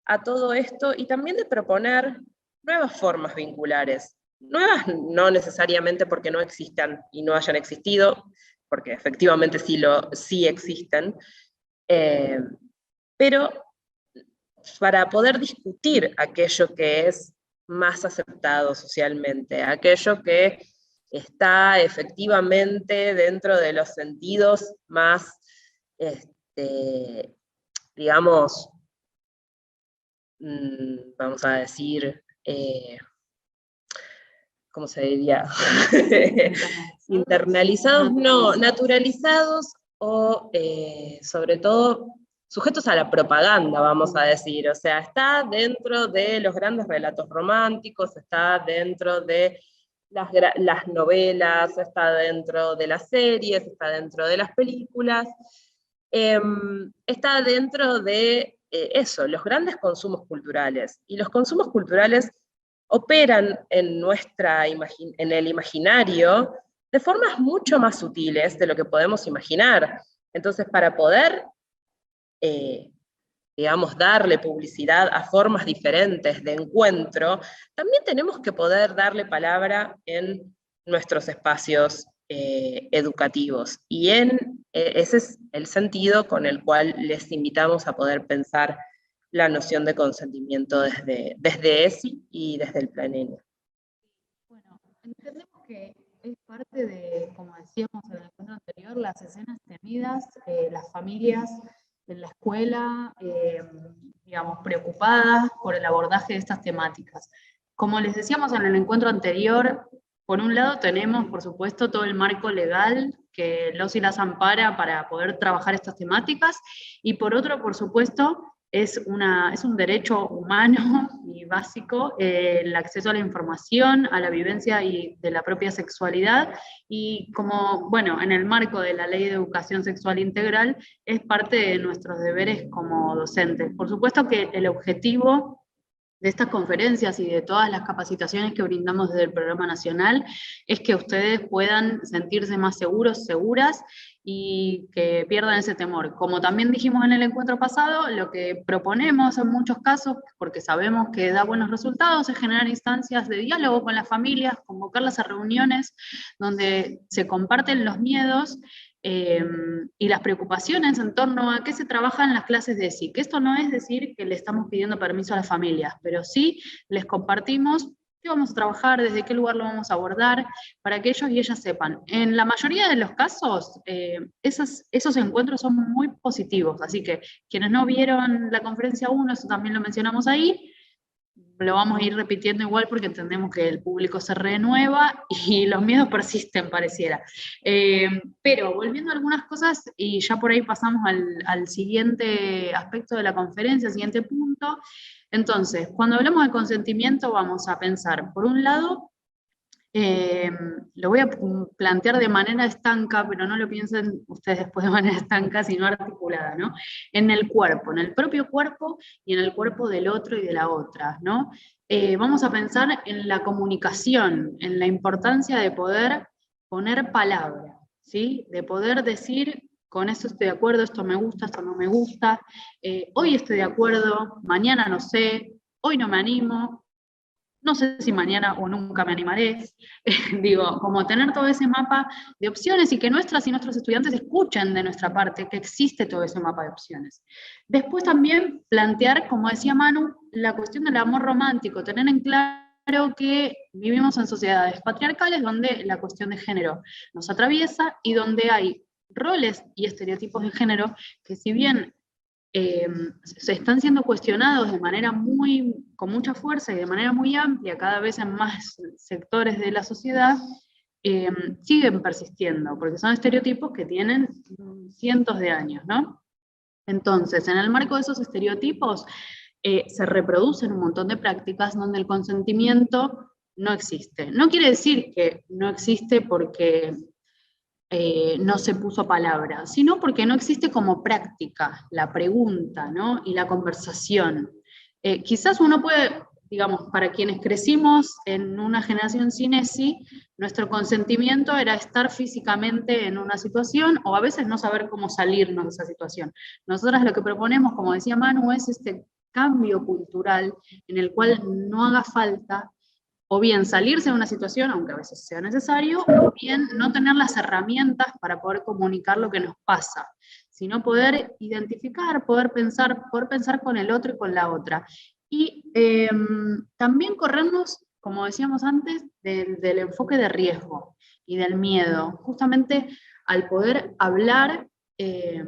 A: a todo esto y también de proponer nuevas formas vinculares. Nuevas no necesariamente porque no existan y no hayan existido, porque efectivamente sí existen, pero para poder discutir aquello que es más aceptado socialmente, aquello que está efectivamente dentro de los sentidos más, digamos, vamos a decir, ¿cómo se diría? Internalizados, no, naturalizados, o sobre todo sujetos a la propaganda, vamos a decir. O sea, está dentro de los grandes relatos románticos, está dentro de las novelas, está dentro de las series, está dentro de las películas, está dentro de los grandes consumos culturales. Y los consumos culturales operan en el imaginario de formas mucho más sutiles de lo que podemos imaginar. Entonces, para poder digamos, darle publicidad a formas diferentes de encuentro, también tenemos que poder darle palabra en nuestros espacios educativos. Y ese es el sentido con el cual les invitamos a poder pensar la noción de consentimiento desde ESI y desde el Planenio.
B: Bueno, entendemos que es parte de, como decíamos en el encuentro anterior, las escenas temidas, las familias en la escuela, digamos, preocupadas por el abordaje de estas temáticas. Como les decíamos en el encuentro anterior, por un lado tenemos, por supuesto, todo el marco legal que los y las ampara para poder trabajar estas temáticas, y por otro, por supuesto, es un derecho humano y básico el acceso a la información, a la vivencia y de la propia sexualidad, y como, bueno, en el marco de la Ley de Educación Sexual Integral, es parte de nuestros deberes como docentes. Por supuesto que el objetivo de estas conferencias y de todas las capacitaciones que brindamos desde el Programa Nacional es que ustedes puedan sentirse más seguros, seguras, y que pierdan ese temor. Como también dijimos en el encuentro pasado, lo que proponemos en muchos casos, porque sabemos que da buenos resultados, es generar instancias de diálogo con las familias, convocarlas a reuniones donde se comparten los miedos y las preocupaciones en torno a qué se trabaja en las clases de ESI, que esto no es decir que le estamos pidiendo permiso a las familias, pero sí les compartimos qué vamos a trabajar, desde qué lugar lo vamos a abordar, para que ellos y ellas sepan. En la mayoría de los casos, esos encuentros son muy positivos, así que quienes no vieron la conferencia 1, eso también lo mencionamos ahí, lo vamos a ir repitiendo igual porque entendemos que el público se renueva y los miedos persisten, pareciera. Pero volviendo a algunas cosas, y ya por ahí pasamos al siguiente aspecto de la conferencia, siguiente punto. Entonces, cuando hablamos de consentimiento vamos a pensar, por un lado, lo voy a plantear de manera estanca, pero no lo piensen ustedes después de manera estanca, sino articulada, ¿no? En el cuerpo, en el propio cuerpo y en el cuerpo del otro y de la otra, ¿no? Vamos a pensar en la comunicación, en la importancia de poder poner palabra, ¿sí? De poder decir, con esto estoy de acuerdo, esto me gusta, esto no me gusta, hoy estoy de acuerdo, mañana no sé, hoy no me animo, no sé si mañana o nunca me animaré. Digo, como tener todo ese mapa de opciones y que nuestras y nuestros estudiantes escuchen de nuestra parte que existe todo ese mapa de opciones. Después también plantear, como decía Manu, la cuestión del amor romántico, tener en claro que vivimos en sociedades patriarcales donde la cuestión de género nos atraviesa y donde hay roles y estereotipos de género que, si bien se están siendo cuestionados de manera con mucha fuerza y de manera muy amplia, cada vez en más sectores de la sociedad, siguen persistiendo, porque son estereotipos que tienen cientos de años, ¿no? Entonces, en el marco de esos estereotipos, se reproducen un montón de prácticas donde el consentimiento no existe. No quiere decir que no existe porque no se puso palabra, sino porque no existe como práctica la pregunta, ¿no? Y la conversación. Quizás uno puede, digamos, para quienes crecimos en una generación sin ESI, nuestro consentimiento era estar físicamente en una situación o a veces no saber cómo salirnos de esa situación. Nosotras lo que proponemos, como decía Manu, es este cambio cultural en el cual no haga falta o bien salirse de una situación, aunque a veces sea necesario, o bien no tener las herramientas para poder comunicar lo que nos pasa, sino poder identificar, poder pensar con el otro y con la otra. Y también corrernos, como decíamos antes, del enfoque de riesgo y del miedo. Justamente al poder hablar,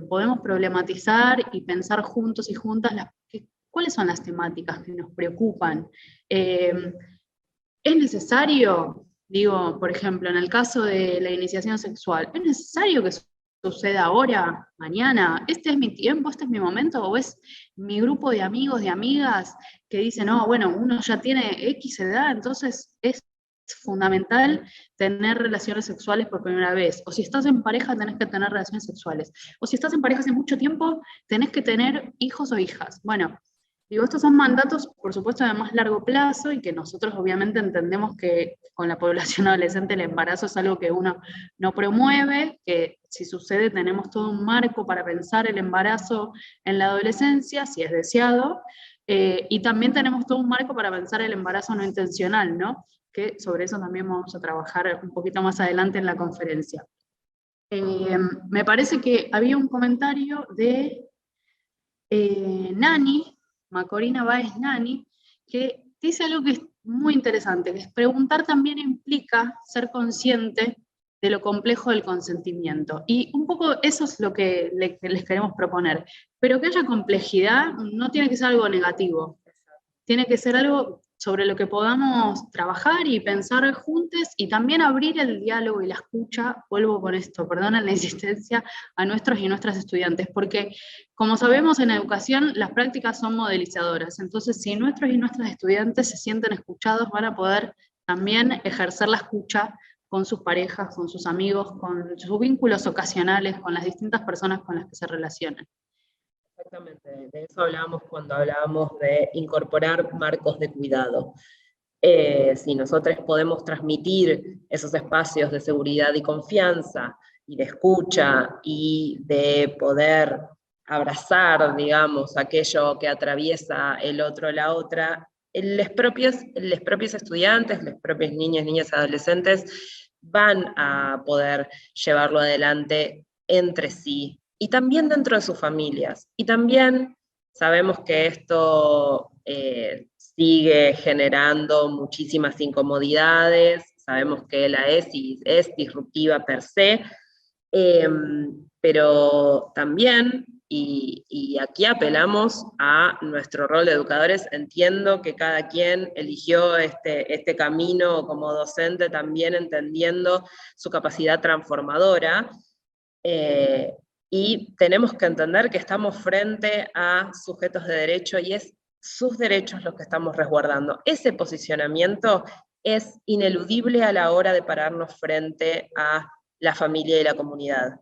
B: podemos problematizar y pensar juntos y juntas cuáles son las temáticas que nos preocupan. ¿Es necesario, digo, por ejemplo, en el caso de la iniciación sexual, ¿es necesario que suceda ahora, mañana? ¿Este es mi tiempo, este es mi momento? ¿O es mi grupo de amigos, de amigas que dicen, no, bueno, uno ya tiene X edad, entonces es fundamental tener relaciones sexuales por primera vez? O si estás en pareja, tenés que tener relaciones sexuales. O si estás en pareja hace mucho tiempo, tenés que tener hijos o hijas. Bueno, digo, estos son mandatos, por supuesto, de más largo plazo y que nosotros obviamente entendemos que con la población adolescente el embarazo es algo que uno no promueve, que si sucede tenemos todo un marco para pensar el embarazo en la adolescencia, si es deseado, Y también tenemos todo un marco para pensar el embarazo no intencional, ¿no? Que sobre eso también vamos a trabajar un poquito más adelante en la conferencia. Me parece que había un comentario de Nani, Macorina Báez Nani, que dice algo que es muy interesante, que es preguntar también implica ser consciente de lo complejo del consentimiento. Y un poco eso es lo que les queremos proponer. Pero que haya complejidad no tiene que ser algo negativo. Tiene que ser algo sobre lo que podamos trabajar y pensar juntos y también abrir el diálogo y la escucha, vuelvo con esto, perdonen la insistencia, a nuestros y nuestras estudiantes, porque como sabemos en educación las prácticas son modelizadoras, entonces si nuestros y nuestras estudiantes se sienten escuchados van a poder también ejercer la escucha con sus parejas, con sus amigos, con sus vínculos ocasionales, con las distintas personas con las que se relacionan.
A: Exactamente, de eso hablábamos cuando hablábamos de incorporar marcos de cuidado. Si nosotros podemos transmitir esos espacios de seguridad y confianza, y de escucha, y de poder abrazar, digamos, aquello que atraviesa el otro, la otra, los propios estudiantes, los propios niños, niñas, adolescentes, van a poder llevarlo adelante entre sí, y también dentro de sus familias. Y también sabemos que esto sigue generando muchísimas incomodidades, sabemos que la ESI es disruptiva per se, pero también, y aquí apelamos a nuestro rol de educadores, entiendo que cada quien eligió este camino como docente, también entendiendo su capacidad transformadora, y tenemos que entender que estamos frente a sujetos de derecho y es sus derechos los que estamos resguardando. Ese posicionamiento es ineludible a la hora de pararnos frente a la familia y la comunidad,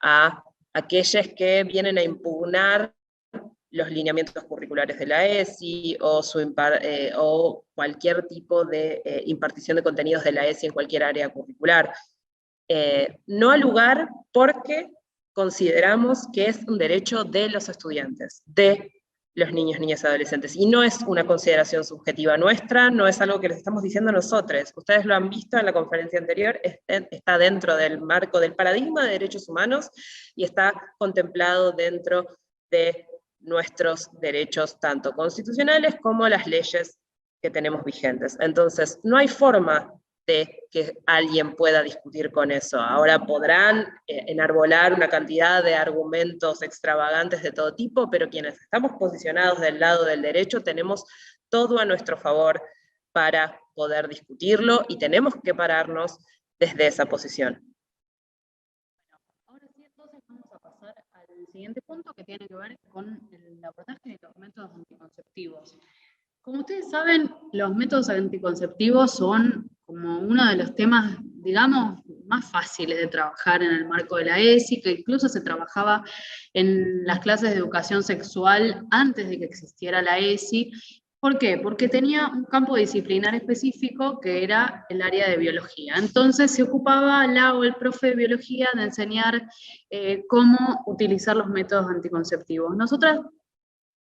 A: a aquellos que vienen a impugnar los lineamientos curriculares de la ESI o cualquier tipo de impartición de contenidos de la ESI en cualquier área curricular. No al lugar porque consideramos que es un derecho de los estudiantes, de los niños, niñas y adolescentes, y no es una consideración subjetiva nuestra, no es algo que les estamos diciendo nosotros. Ustedes lo han visto en la conferencia anterior, está dentro del marco del paradigma de derechos humanos y está contemplado dentro de nuestros derechos tanto constitucionales como las leyes que tenemos vigentes. Entonces, no hay forma de que alguien pueda discutir con eso. Ahora podrán enarbolar una cantidad de argumentos extravagantes de todo tipo, pero quienes estamos posicionados del lado del derecho tenemos todo a nuestro favor para poder discutirlo y tenemos que pararnos desde esa posición.
B: Ahora sí, entonces vamos a pasar al siguiente punto que tiene que ver con el abordaje de los métodos anticonceptivos. Como ustedes saben, los métodos anticonceptivos son como uno de los temas, digamos, más fáciles de trabajar en el marco de la ESI, que incluso se trabajaba en las clases de educación sexual antes de que existiera la ESI. ¿Por qué? Porque tenía un campo disciplinar específico que era el área de biología. Entonces se ocupaba la o el profe de biología de enseñar cómo utilizar los métodos anticonceptivos. Nosotras,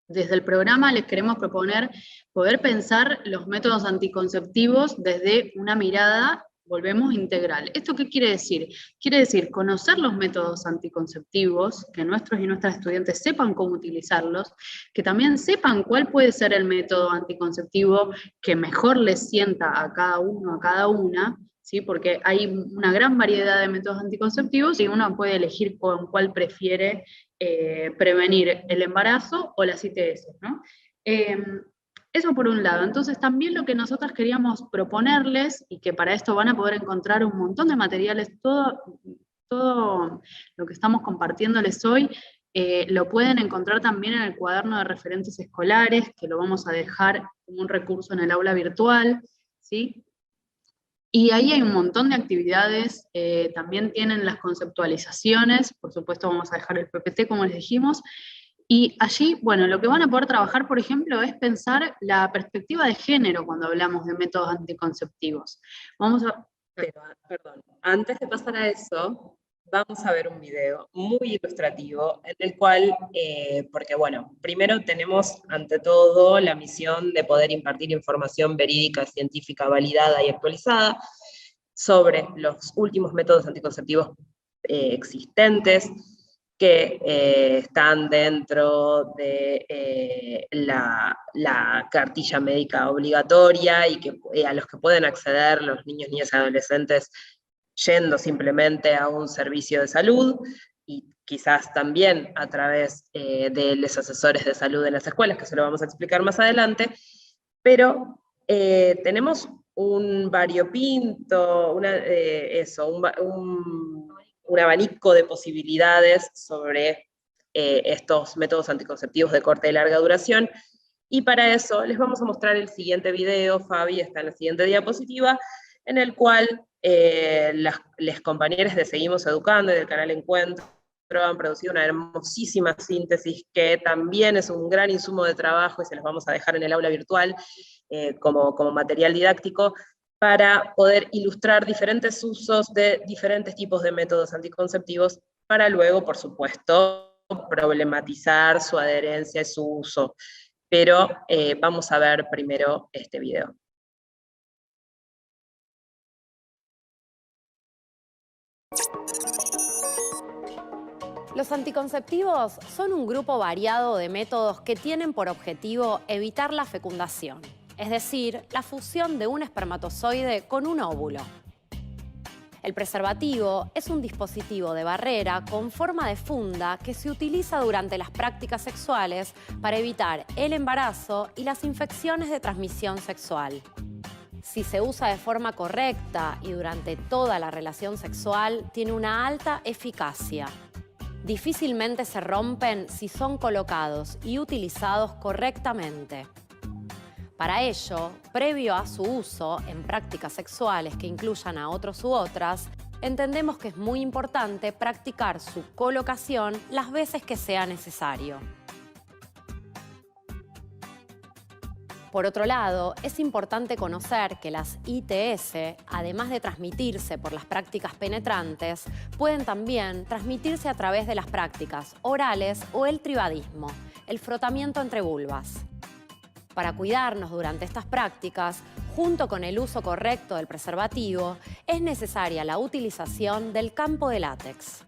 B: desde el programa les queremos proponer poder pensar los métodos anticonceptivos desde una mirada, volvemos, integral. ¿Esto qué quiere decir? Quiere decir conocer los métodos anticonceptivos, que nuestros y nuestras estudiantes sepan cómo utilizarlos, que también sepan cuál puede ser el método anticonceptivo que mejor les sienta a cada uno, a cada una, ¿sí? Porque hay una gran variedad de métodos anticonceptivos y uno puede elegir con cuál prefiere prevenir el embarazo o las ITS, ¿no? Eso por un lado. Entonces también lo que nosotras queríamos proponerles, y que para esto van a poder encontrar un montón de materiales, todo lo que estamos compartiéndoles hoy, lo pueden encontrar también en el cuaderno de referentes escolares, que lo vamos a dejar como un recurso en el aula virtual, ¿sí? Y ahí hay un montón de actividades, también tienen las conceptualizaciones, por supuesto vamos a dejar el PPT como les dijimos, y allí, bueno, lo que van a poder trabajar, por ejemplo, es pensar la perspectiva de género cuando hablamos de métodos anticonceptivos. Vamos a...
A: Perdón, antes de pasar a eso, vamos a ver un video muy ilustrativo en el cual, porque bueno, primero tenemos ante todo la misión de poder impartir información verídica, científica, validada y actualizada sobre los últimos métodos anticonceptivos existentes que están dentro de la cartilla médica obligatoria y que, a los que pueden acceder los niños, niñas y adolescentes yendo simplemente a un servicio de salud, y quizás también a través de los asesores de salud en las escuelas, que se lo vamos a explicar más adelante, pero tenemos un variopinto, un abanico de posibilidades sobre estos métodos anticonceptivos de corta y larga duración, y para eso les vamos a mostrar el siguiente video. Fabi está en la siguiente diapositiva, en el cual las compañeras de Seguimos Educando y del canal Encuentro han producido una hermosísima síntesis que también es un gran insumo de trabajo y se los vamos a dejar en el aula virtual como material didáctico para poder ilustrar diferentes usos de diferentes tipos de métodos anticonceptivos para luego, por supuesto, problematizar su adherencia y su uso. Pero vamos a ver primero este video.
L: Los anticonceptivos son un grupo variado de métodos que tienen por objetivo evitar la fecundación, es decir, la fusión de un espermatozoide con un óvulo. El preservativo es un dispositivo de barrera con forma de funda que se utiliza durante las prácticas sexuales para evitar el embarazo y las infecciones de transmisión sexual. Si se usa de forma correcta y durante toda la relación sexual, tiene una alta eficacia. Difícilmente se rompen si son colocados y utilizados correctamente. Para ello, previo a su uso en prácticas sexuales que incluyan a otros u otras, entendemos que es muy importante practicar su colocación las veces que sea necesario. Por otro lado, es importante conocer que las ITS, además de transmitirse por las prácticas penetrantes, pueden también transmitirse a través de las prácticas orales o el tribadismo, el frotamiento entre vulvas. Para cuidarnos durante estas prácticas, junto con el uso correcto del preservativo, es necesaria la utilización del campo de látex.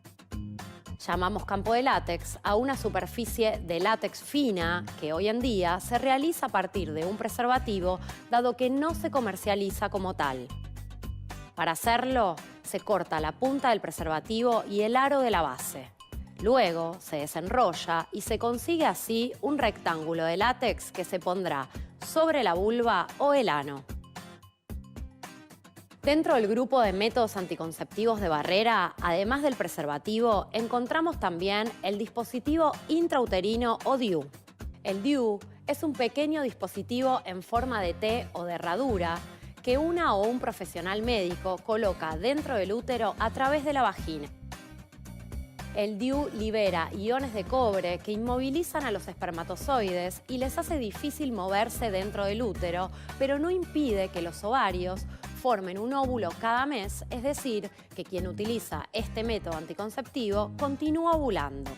L: Llamamos campo de látex a una superficie de látex fina que hoy en día se realiza a partir de un preservativo, dado que no se comercializa como tal. Para hacerlo, se corta la punta del preservativo y el aro de la base. Luego se desenrolla y se consigue así un rectángulo de látex que se pondrá sobre la vulva o el ano. Dentro del grupo de métodos anticonceptivos de barrera, además del preservativo, encontramos también el dispositivo intrauterino o DIU. El DIU es un pequeño dispositivo en forma de T o de herradura que una o un profesional médico coloca dentro del útero a través de la vagina. El DIU libera iones de cobre que inmovilizan a los espermatozoides y les hace difícil moverse dentro del útero, pero no impide que los ovarios formen un óvulo cada mes, es decir, que quien utiliza este método anticonceptivo continúa ovulando.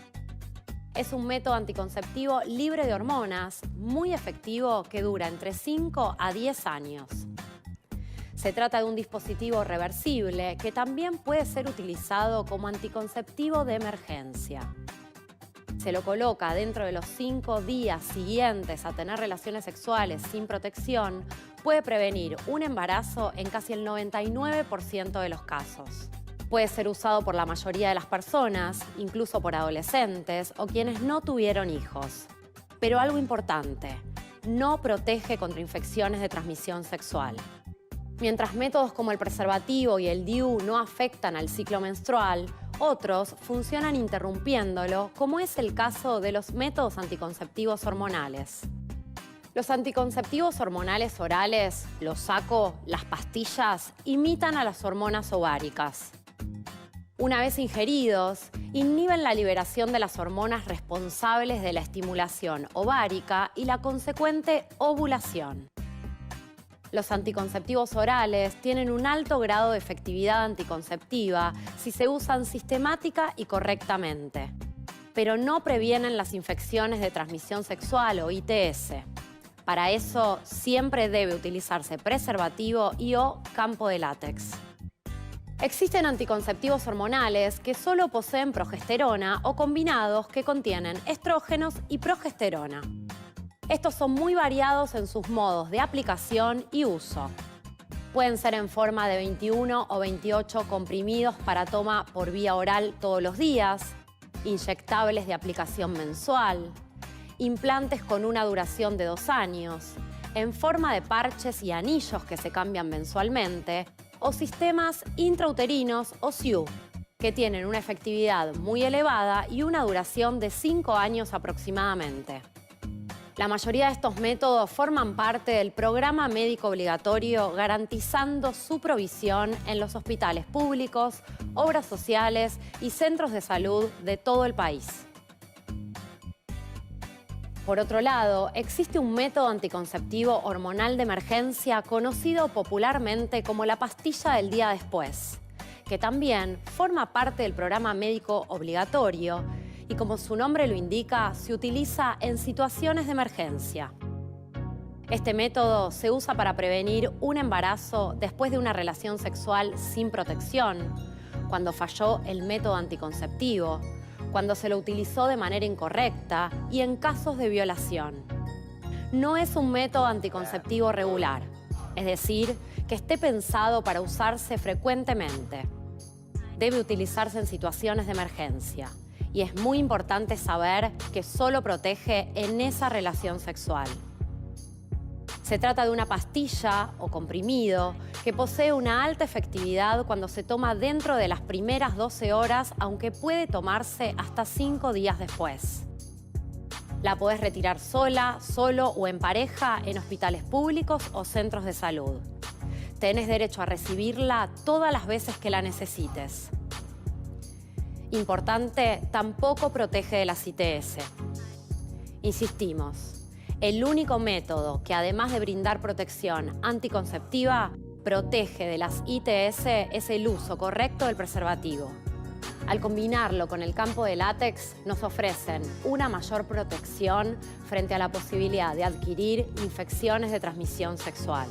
L: Es un método anticonceptivo libre de hormonas, muy efectivo, que dura entre 5 a 10 años. Se trata de un dispositivo reversible que también puede ser utilizado como anticonceptivo de emergencia. Se lo coloca dentro de los 5 días siguientes a tener relaciones sexuales sin protección, puede prevenir un embarazo en casi el 99% de los casos. Puede ser usado por la mayoría de las personas, incluso por adolescentes o quienes no tuvieron hijos. Pero algo importante, no protege contra infecciones de transmisión sexual. Mientras métodos como el preservativo y el DIU no afectan al ciclo menstrual, otros funcionan interrumpiéndolo, como es el caso de los métodos anticonceptivos hormonales. Los anticonceptivos hormonales orales, los saco, las pastillas, imitan a las hormonas ováricas. Una vez ingeridos, inhiben la liberación de las hormonas responsables de la estimulación ovárica y la consecuente ovulación. Los anticonceptivos orales tienen un alto grado de efectividad anticonceptiva si se usan sistemática y correctamente, pero no previenen las infecciones de transmisión sexual o ITS. Para eso siempre debe utilizarse preservativo y/o campo de látex. Existen anticonceptivos hormonales que solo poseen progesterona o combinados que contienen estrógenos y progesterona. Estos son muy variados en sus modos de aplicación y uso. Pueden ser en forma de 21 o 28 comprimidos para toma por vía oral todos los días, inyectables de aplicación mensual, implantes con una duración de 2 años, en forma de parches y anillos que se cambian mensualmente, o sistemas intrauterinos o SIU, que tienen una efectividad muy elevada y una duración de 5 años aproximadamente. La mayoría de estos métodos forman parte del programa médico obligatorio, garantizando su provisión en los hospitales públicos, obras sociales y centros de salud de todo el país. Por otro lado, existe un método anticonceptivo hormonal de emergencia conocido popularmente como la pastilla del día después, que también forma parte del programa médico obligatorio y, como su nombre lo indica, se utiliza en situaciones de emergencia. Este método se usa para prevenir un embarazo después de una relación sexual sin protección, cuando falló el método anticonceptivo, cuando se lo utilizó de manera incorrecta y en casos de violación. No es un método anticonceptivo regular, es decir, que esté pensado para usarse frecuentemente. Debe utilizarse en situaciones de emergencia y es muy importante saber que solo protege en esa relación sexual. Se trata de una pastilla o comprimido que posee una alta efectividad cuando se toma dentro de las primeras 12 horas, aunque puede tomarse hasta 5 días después. La podés retirar sola, solo o en pareja en hospitales públicos o centros de salud. Tenés derecho a recibirla todas las veces que la necesites. Importante, tampoco protege de las ITS. Insistimos. El único método que, además de brindar protección anticonceptiva, protege de las ITS es el uso correcto del preservativo. Al combinarlo con el campo de látex, nos ofrecen una mayor protección frente a la posibilidad de adquirir infecciones de transmisión sexual.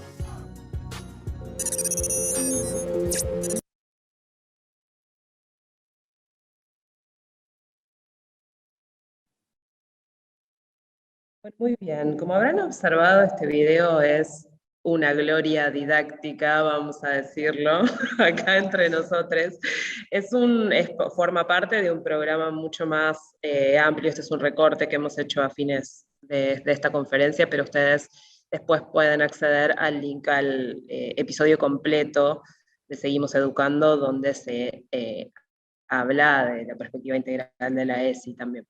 A: Muy bien, como habrán observado, este video es una gloria didáctica, vamos a decirlo, acá entre nosotros. Forma parte de un programa mucho más amplio. Este es un recorte que hemos hecho a fines de esta conferencia, pero ustedes después pueden acceder al link al episodio completo de Seguimos Educando, donde se habla de la perspectiva integral de la ESI también.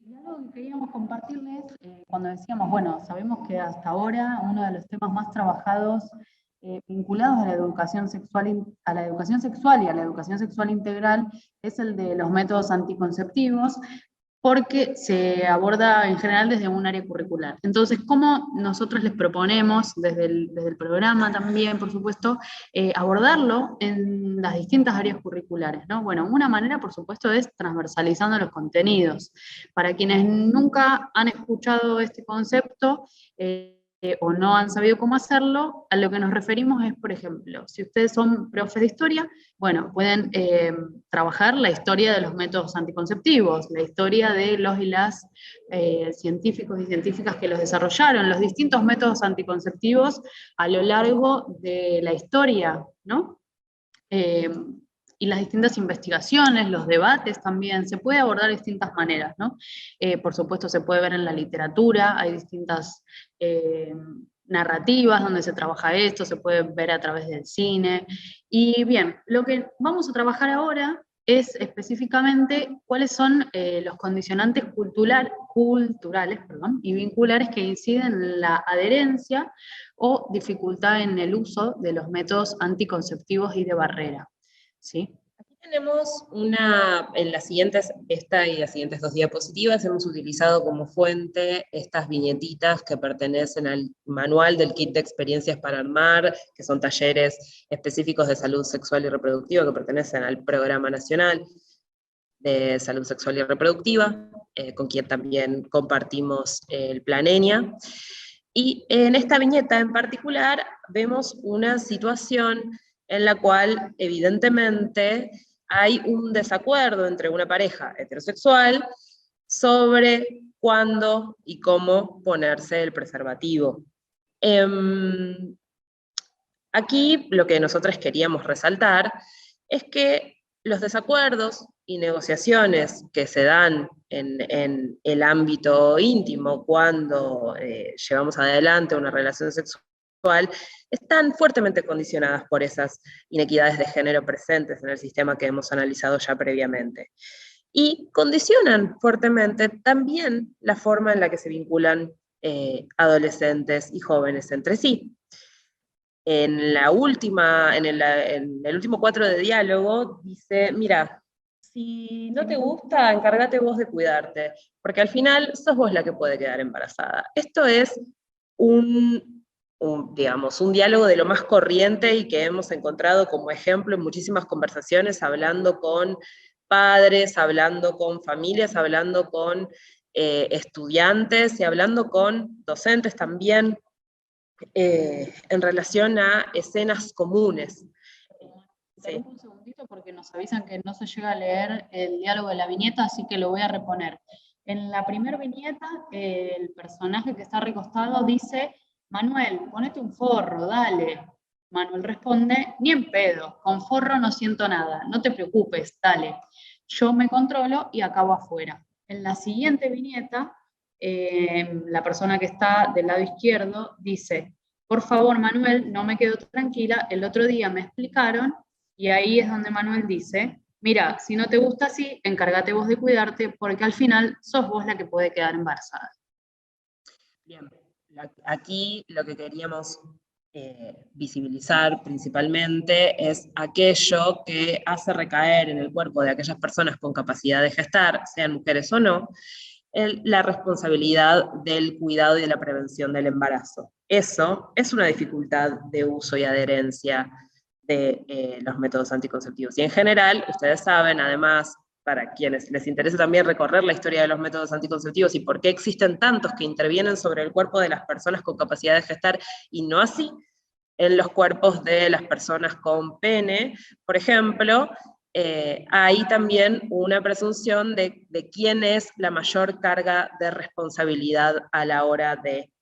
B: Y algo que queríamos compartirles, cuando decíamos, bueno, sabemos que hasta ahora uno de los temas más trabajados vinculados a la educación sexual y a la educación sexual integral es el de los métodos anticonceptivos, porque se aborda en general desde un área curricular. Entonces, ¿cómo nosotros les proponemos, desde el programa también, por supuesto, abordarlo en las distintas áreas curriculares, ¿no? Bueno, una manera, por supuesto, es transversalizando los contenidos. Para quienes nunca han escuchado este concepto, o no han sabido cómo hacerlo, a lo que nos referimos es, por ejemplo, si ustedes son profes de historia, bueno, pueden trabajar la historia de los métodos anticonceptivos, la historia de los y las científicos y científicas que los desarrollaron, los distintos métodos anticonceptivos a lo largo de la historia, ¿no? Y las distintas investigaciones, los debates también, se puede abordar de distintas maneras, ¿no? Por supuesto se puede ver en la literatura, hay distintas narrativas donde se trabaja esto, se puede ver a través del cine. Y bien, lo que vamos a trabajar ahora es específicamente cuáles son los condicionantes culturales y vinculares que inciden en la adherencia o dificultad en el uso de los métodos anticonceptivos y de barrera. ¿Sí?
A: Aquí Tenemos en las siguientes, esta y las siguientes 2 diapositivas, hemos utilizado como fuente estas viñetitas que pertenecen al manual del kit de experiencias para armar, que son talleres específicos de salud sexual y reproductiva que pertenecen al Programa Nacional de Salud Sexual y Reproductiva, con quien también compartimos el Plan ENIA. Y en esta viñeta en particular vemos una situación en la cual evidentemente hay un desacuerdo entre una pareja heterosexual sobre cuándo y cómo ponerse el preservativo. Aquí lo que nosotros queríamos resaltar es que los desacuerdos y negociaciones que se dan en el ámbito íntimo cuando llevamos adelante una relación sexual están fuertemente condicionadas por esas inequidades de género presentes en el sistema que hemos analizado ya previamente. Y condicionan fuertemente también la forma en la que se vinculan adolescentes y jóvenes entre sí. En el último cuadro de diálogo dice, mira, si no te gusta, encárgate vos de cuidarte, porque al final sos vos la que puede quedar embarazada. Esto es un diálogo de lo más corriente y que hemos encontrado como ejemplo en muchísimas conversaciones, hablando con padres, hablando con familias, hablando con estudiantes y hablando con docentes también, en relación a escenas comunes.
B: Sí. Un segundito porque nos avisan que no se llega a leer el diálogo de la viñeta, así que lo voy a reponer. En la primera viñeta, el personaje que está recostado dice: Manuel, ponete un forro, dale. Manuel responde: ni en pedo, con forro no siento nada, no te preocupes, dale. Yo me controlo y acabo afuera. En la siguiente viñeta, la persona que está del lado izquierdo dice: por favor, Manuel, no me quedo tranquila, el otro día me explicaron, y ahí es donde Manuel dice: mira, si no te gusta así, encárgate vos de cuidarte, porque al final sos vos la que puede quedar embarazada.
A: Bien, aquí lo que queríamos visibilizar principalmente es aquello que hace recaer en el cuerpo de aquellas personas con capacidad de gestar, sean mujeres o no, la responsabilidad del cuidado y de la prevención del embarazo. Eso es una dificultad de uso y adherencia de los métodos anticonceptivos. Y en general, ustedes saben, además, para quienes les interesa también recorrer la historia de los métodos anticonceptivos y por qué existen tantos que intervienen sobre el cuerpo de las personas con capacidad de gestar y no así en los cuerpos de las personas con pene, por ejemplo, hay también una presunción de quién es la mayor carga de responsabilidad a la hora de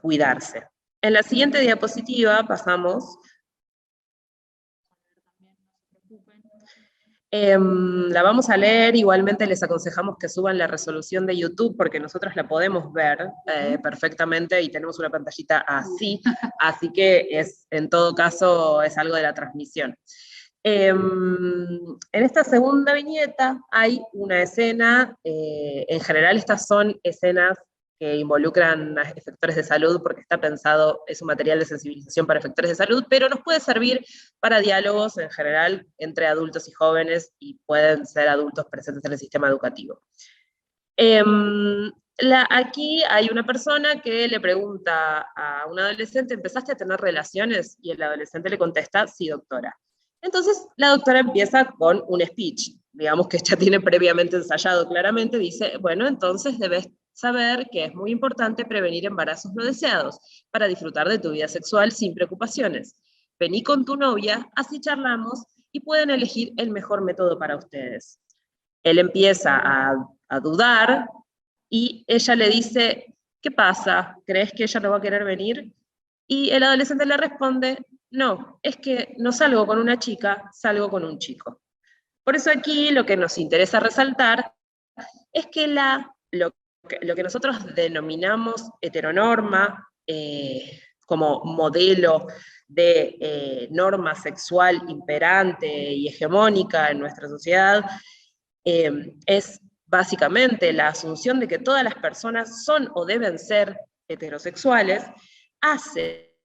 A: cuidarse. En la siguiente diapositiva pasamos. La vamos a leer, igualmente les aconsejamos que suban la resolución de YouTube porque nosotros la podemos ver perfectamente y tenemos una pantallita así, así que en todo caso es algo de la transmisión. En esta segunda viñeta hay una escena, en general estas son escenas que involucran a efectores de salud porque está pensado, es un material de sensibilización para efectores de salud, pero nos puede servir para diálogos en general entre adultos y jóvenes y pueden ser adultos presentes en el sistema educativo. Aquí hay una persona que le pregunta a un adolescente: ¿empezaste a tener relaciones? Y el adolescente le contesta: sí, doctora. Entonces la doctora empieza con un speech, digamos que ya tiene previamente ensayado claramente, dice: bueno, entonces debes saber que es muy importante prevenir embarazos no deseados para disfrutar de tu vida sexual sin preocupaciones. Vení con tu novia, así charlamos y pueden elegir el mejor método para ustedes. Él empieza a dudar y ella le dice: ¿qué pasa? ¿Crees que ella no va a querer venir? Y el adolescente le responde: no, es que no salgo con una chica, salgo con un chico. Por eso aquí lo que nos interesa resaltar es que lo que nosotros denominamos heteronorma, como modelo de norma sexual imperante y hegemónica en nuestra sociedad, es básicamente la asunción de que todas las personas son o deben ser heterosexuales, hace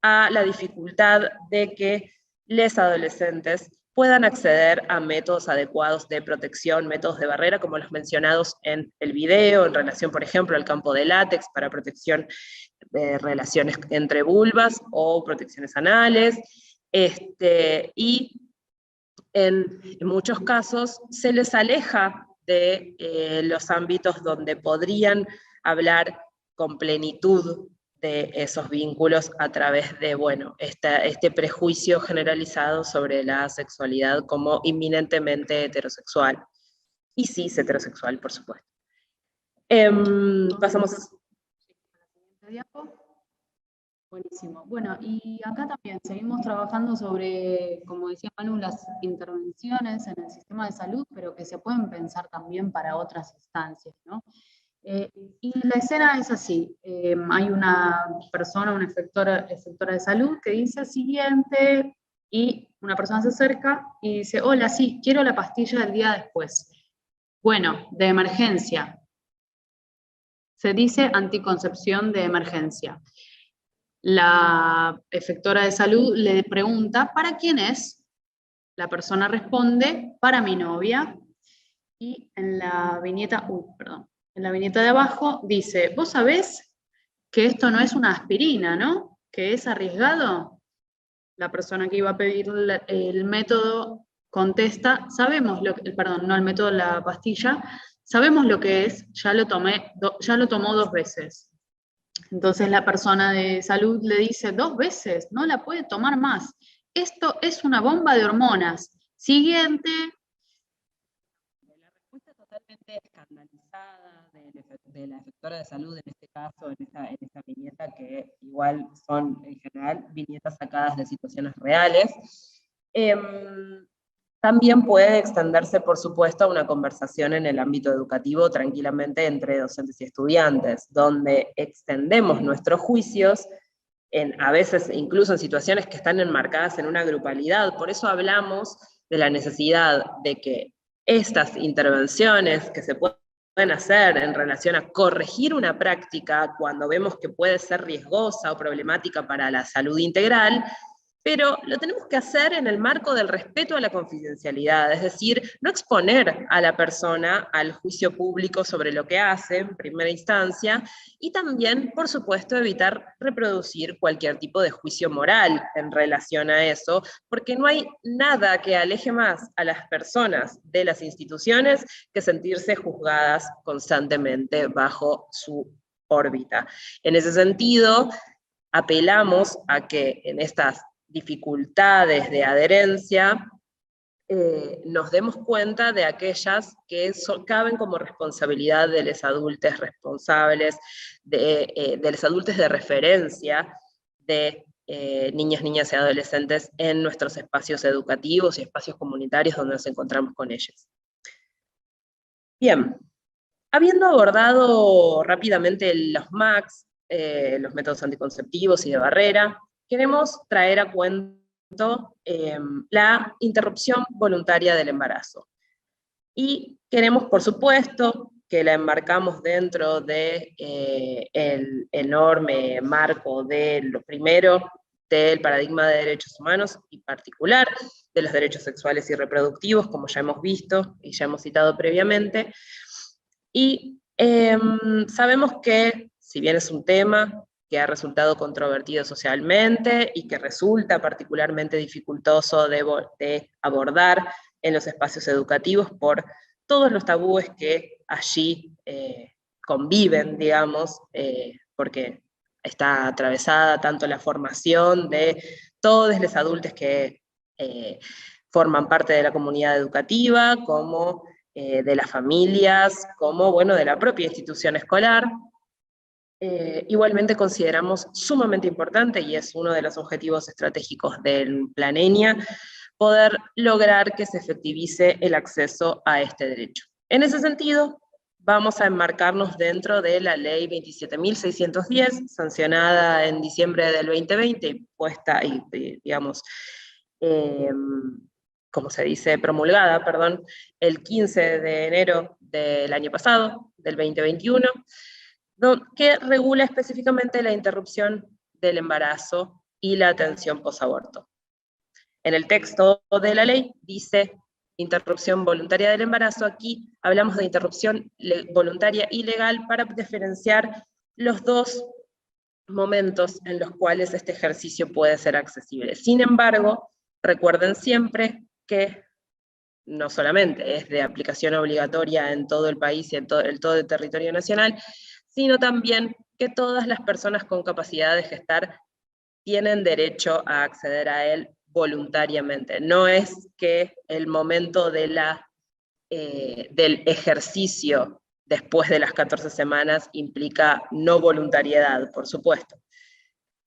A: a la dificultad de que los adolescentes puedan acceder a métodos adecuados de protección, métodos de barrera, como los mencionados en el video, en relación, por ejemplo, al campo de látex para protección de relaciones entre vulvas o protecciones anales, y en muchos casos se les aleja de los ámbitos donde podrían hablar con plenitud de esos vínculos a través de, bueno, este prejuicio generalizado sobre la sexualidad como inminentemente heterosexual. Y cis heterosexual, por supuesto. Pasamos a...
B: Buenísimo. Bueno, y acá también seguimos trabajando sobre, como decía Manu, las intervenciones en el sistema de salud, pero que se pueden pensar también para otras instancias, ¿no? Y la escena es así, hay una persona, una efectora de salud que dice siguiente, y una persona se acerca y dice, hola, sí, quiero la pastilla del día después. Bueno, de emergencia. Se dice anticoncepción de emergencia. La efectora de salud le pregunta, ¿para quién es? La persona responde, para mi novia. Y en la viñeta, en la viñeta de abajo dice, ¿vos sabés que esto no es una aspirina, ¿no? ¿Que es arriesgado? La persona que iba a pedir el método contesta, sabemos lo que, perdón, no el método, la pastilla, sabemos lo que es, ya lo tomó 2 veces. Entonces la persona de salud le dice, 2 veces, no la puede tomar más. Esto es una bomba de hormonas. Siguiente.
A: La respuesta totalmente escandalizada de la efectora de salud, en este caso, en esta viñeta, que igual son en general viñetas sacadas de situaciones reales, también puede extenderse, por supuesto, a una conversación en el ámbito educativo tranquilamente entre docentes y estudiantes, donde extendemos nuestros juicios, a veces incluso en situaciones que están enmarcadas en una grupalidad. Por eso hablamos de la necesidad de que estas intervenciones que se pueden hacer en relación a corregir una práctica cuando vemos que puede ser riesgosa o problemática para la salud integral, pero lo tenemos que hacer en el marco del respeto a la confidencialidad, es decir, no exponer a la persona al juicio público sobre lo que hace en primera instancia, y también, por supuesto, evitar reproducir cualquier tipo de juicio moral en relación a eso, porque no hay nada que aleje más a las personas de las instituciones que sentirse juzgadas constantemente bajo su órbita. En ese sentido, apelamos a que en estas dificultades de adherencia, nos demos cuenta de aquellas que caben como responsabilidad de los adultos responsables, de los adultos de referencia, de niños, niñas y adolescentes en nuestros espacios educativos y espacios comunitarios donde nos encontramos con ellos. Bien, habiendo abordado rápidamente los MACs, los métodos anticonceptivos y de barrera, queremos traer a cuento la interrupción voluntaria del embarazo. Y queremos, por supuesto, que la enmarcamos dentro de el enorme marco de lo primero, del paradigma de derechos humanos, y particular de los derechos sexuales y reproductivos, como ya hemos visto y ya hemos citado previamente. Y sabemos que, si bien es un tema que ha resultado controvertido socialmente y que resulta particularmente dificultoso de abordar en los espacios educativos por todos los tabúes que allí conviven, digamos, porque está atravesada tanto la formación de todos los adultos que forman parte de la comunidad educativa, como de las familias, como, bueno, de la propia institución escolar. Igualmente consideramos sumamente importante, y es uno de los objetivos estratégicos del Plan ENIA, poder lograr que se efectivice el acceso a este derecho. En ese sentido, vamos a enmarcarnos dentro de la Ley 27.610, sancionada en diciembre del 2020, puesta y, digamos, como se dice, promulgada, perdón, el 15 de enero del año pasado, del 2021, que regula específicamente la interrupción del embarazo y la atención posaborto. En el texto de la ley dice interrupción voluntaria del embarazo. Aquí hablamos de interrupción voluntaria y legal para diferenciar los dos momentos en los cuales este ejercicio puede ser accesible. Sin embargo, recuerden siempre que no solamente es de aplicación obligatoria en todo el país y en todo el territorio nacional, sino también que todas las personas con capacidad de gestar tienen derecho a acceder a él voluntariamente. No es que el momento de del ejercicio después de las 14 semanas implica no voluntariedad, por supuesto.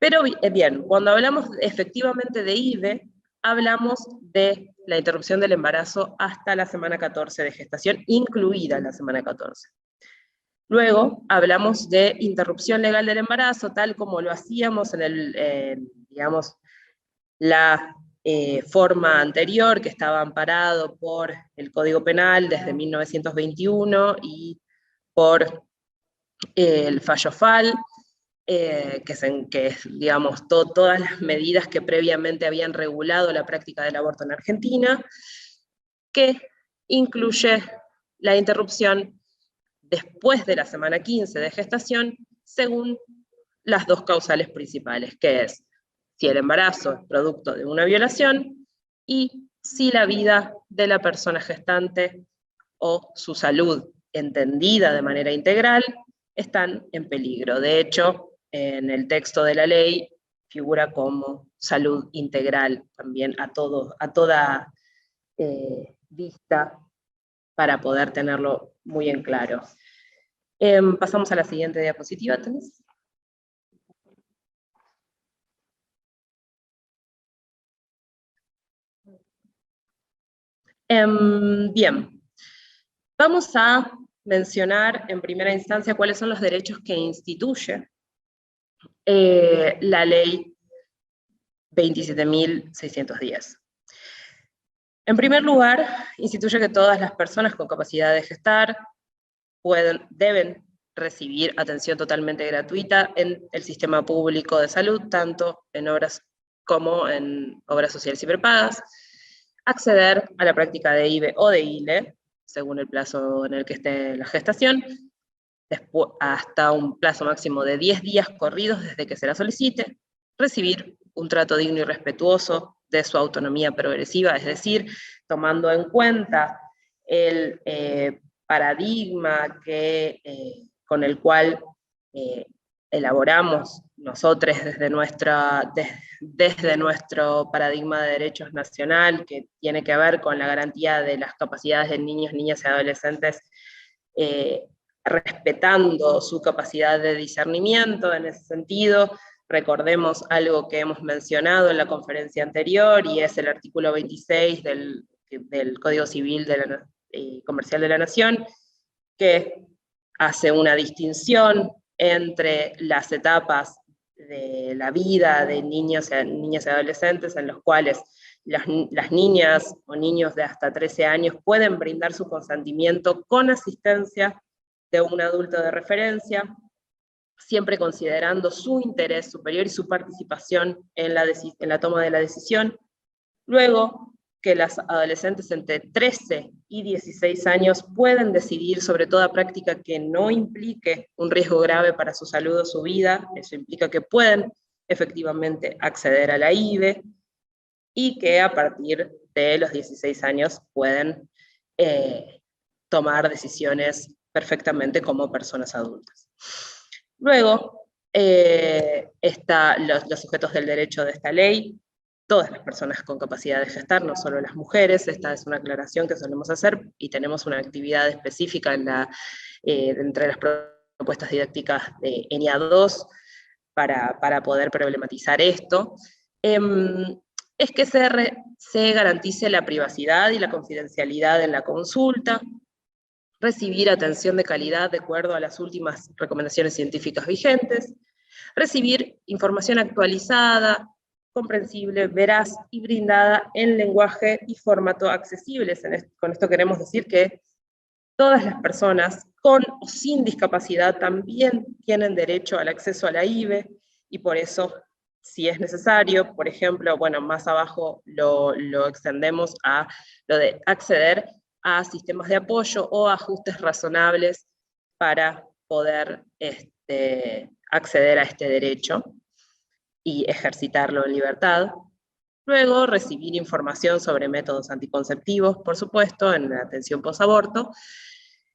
A: Pero bien, cuando hablamos efectivamente de IVE, hablamos de la interrupción del embarazo hasta la semana 14 de gestación, incluida la semana 14. Luego hablamos de interrupción legal del embarazo, tal como lo hacíamos en digamos, la forma anterior, que estaba amparado por el Código Penal desde 1921 y por el fallo FAL, que es, digamos, todas las medidas que previamente habían regulado la práctica del aborto en Argentina, que incluye la interrupción después de la semana 15 de gestación, según las dos causales principales, que es si el embarazo es producto de una violación y si la vida de la persona gestante o su salud entendida de manera integral están en peligro. De hecho, en el texto de la ley figura como salud integral también a toda vista, para poder tenerlo muy en claro. Pasamos a la siguiente diapositiva, ¿tenés? Bien, vamos a mencionar en primera instancia cuáles son los derechos que instituye la ley 27.610. En primer lugar, instituye que todas las personas con capacidad de gestar deben recibir atención totalmente gratuita en el sistema público de salud, tanto en obras como en obras sociales y prepagas, acceder a la práctica de IVE o de ILE, según el plazo en el que esté la gestación, hasta un plazo máximo de 10 días corridos desde que se la solicite, recibir un trato digno y respetuoso de su autonomía progresiva, es decir, tomando en cuenta el paradigma con el cual elaboramos nosotros desde nuestro paradigma de derechos nacional, que tiene que ver con la garantía de las capacidades de niños, niñas y adolescentes, respetando su capacidad de discernimiento. En ese sentido, recordemos algo que hemos mencionado en la conferencia anterior, y es el artículo 26 del Código Civil Comercial de la Nación, que hace una distinción entre las etapas de la vida de niños y adolescentes, en los cuales las niñas o niños de hasta 13 años pueden brindar su consentimiento con asistencia de un adulto de referencia, siempre considerando su interés superior y su participación en la toma de la decisión. Luego, que las adolescentes entre 13 y 16 años pueden decidir sobre toda práctica que no implique un riesgo grave para su salud o su vida. Eso implica que pueden efectivamente acceder a la IVE, y que a partir de los 16 años pueden tomar decisiones perfectamente como personas adultas. Luego, los sujetos del derecho de esta ley, todas las personas con capacidad de gestar, no solo las mujeres. Esta es una aclaración que solemos hacer, y tenemos una actividad específica entre las propuestas didácticas de ENIA 2 para poder problematizar esto. Es que se garantice la privacidad y la confidencialidad en la consulta, recibir atención de calidad de acuerdo a las últimas recomendaciones científicas vigentes, recibir información actualizada, comprensible, veraz y brindada en lenguaje y formato accesibles. Con esto queremos decir que todas las personas con o sin discapacidad también tienen derecho al acceso a la IVE, y por eso si es necesario, por ejemplo, bueno, más abajo lo extendemos a lo de acceder a sistemas de apoyo o ajustes razonables para poder acceder a este derecho y ejercitarlo en libertad. Luego, recibir información sobre métodos anticonceptivos, por supuesto, en la atención posaborto,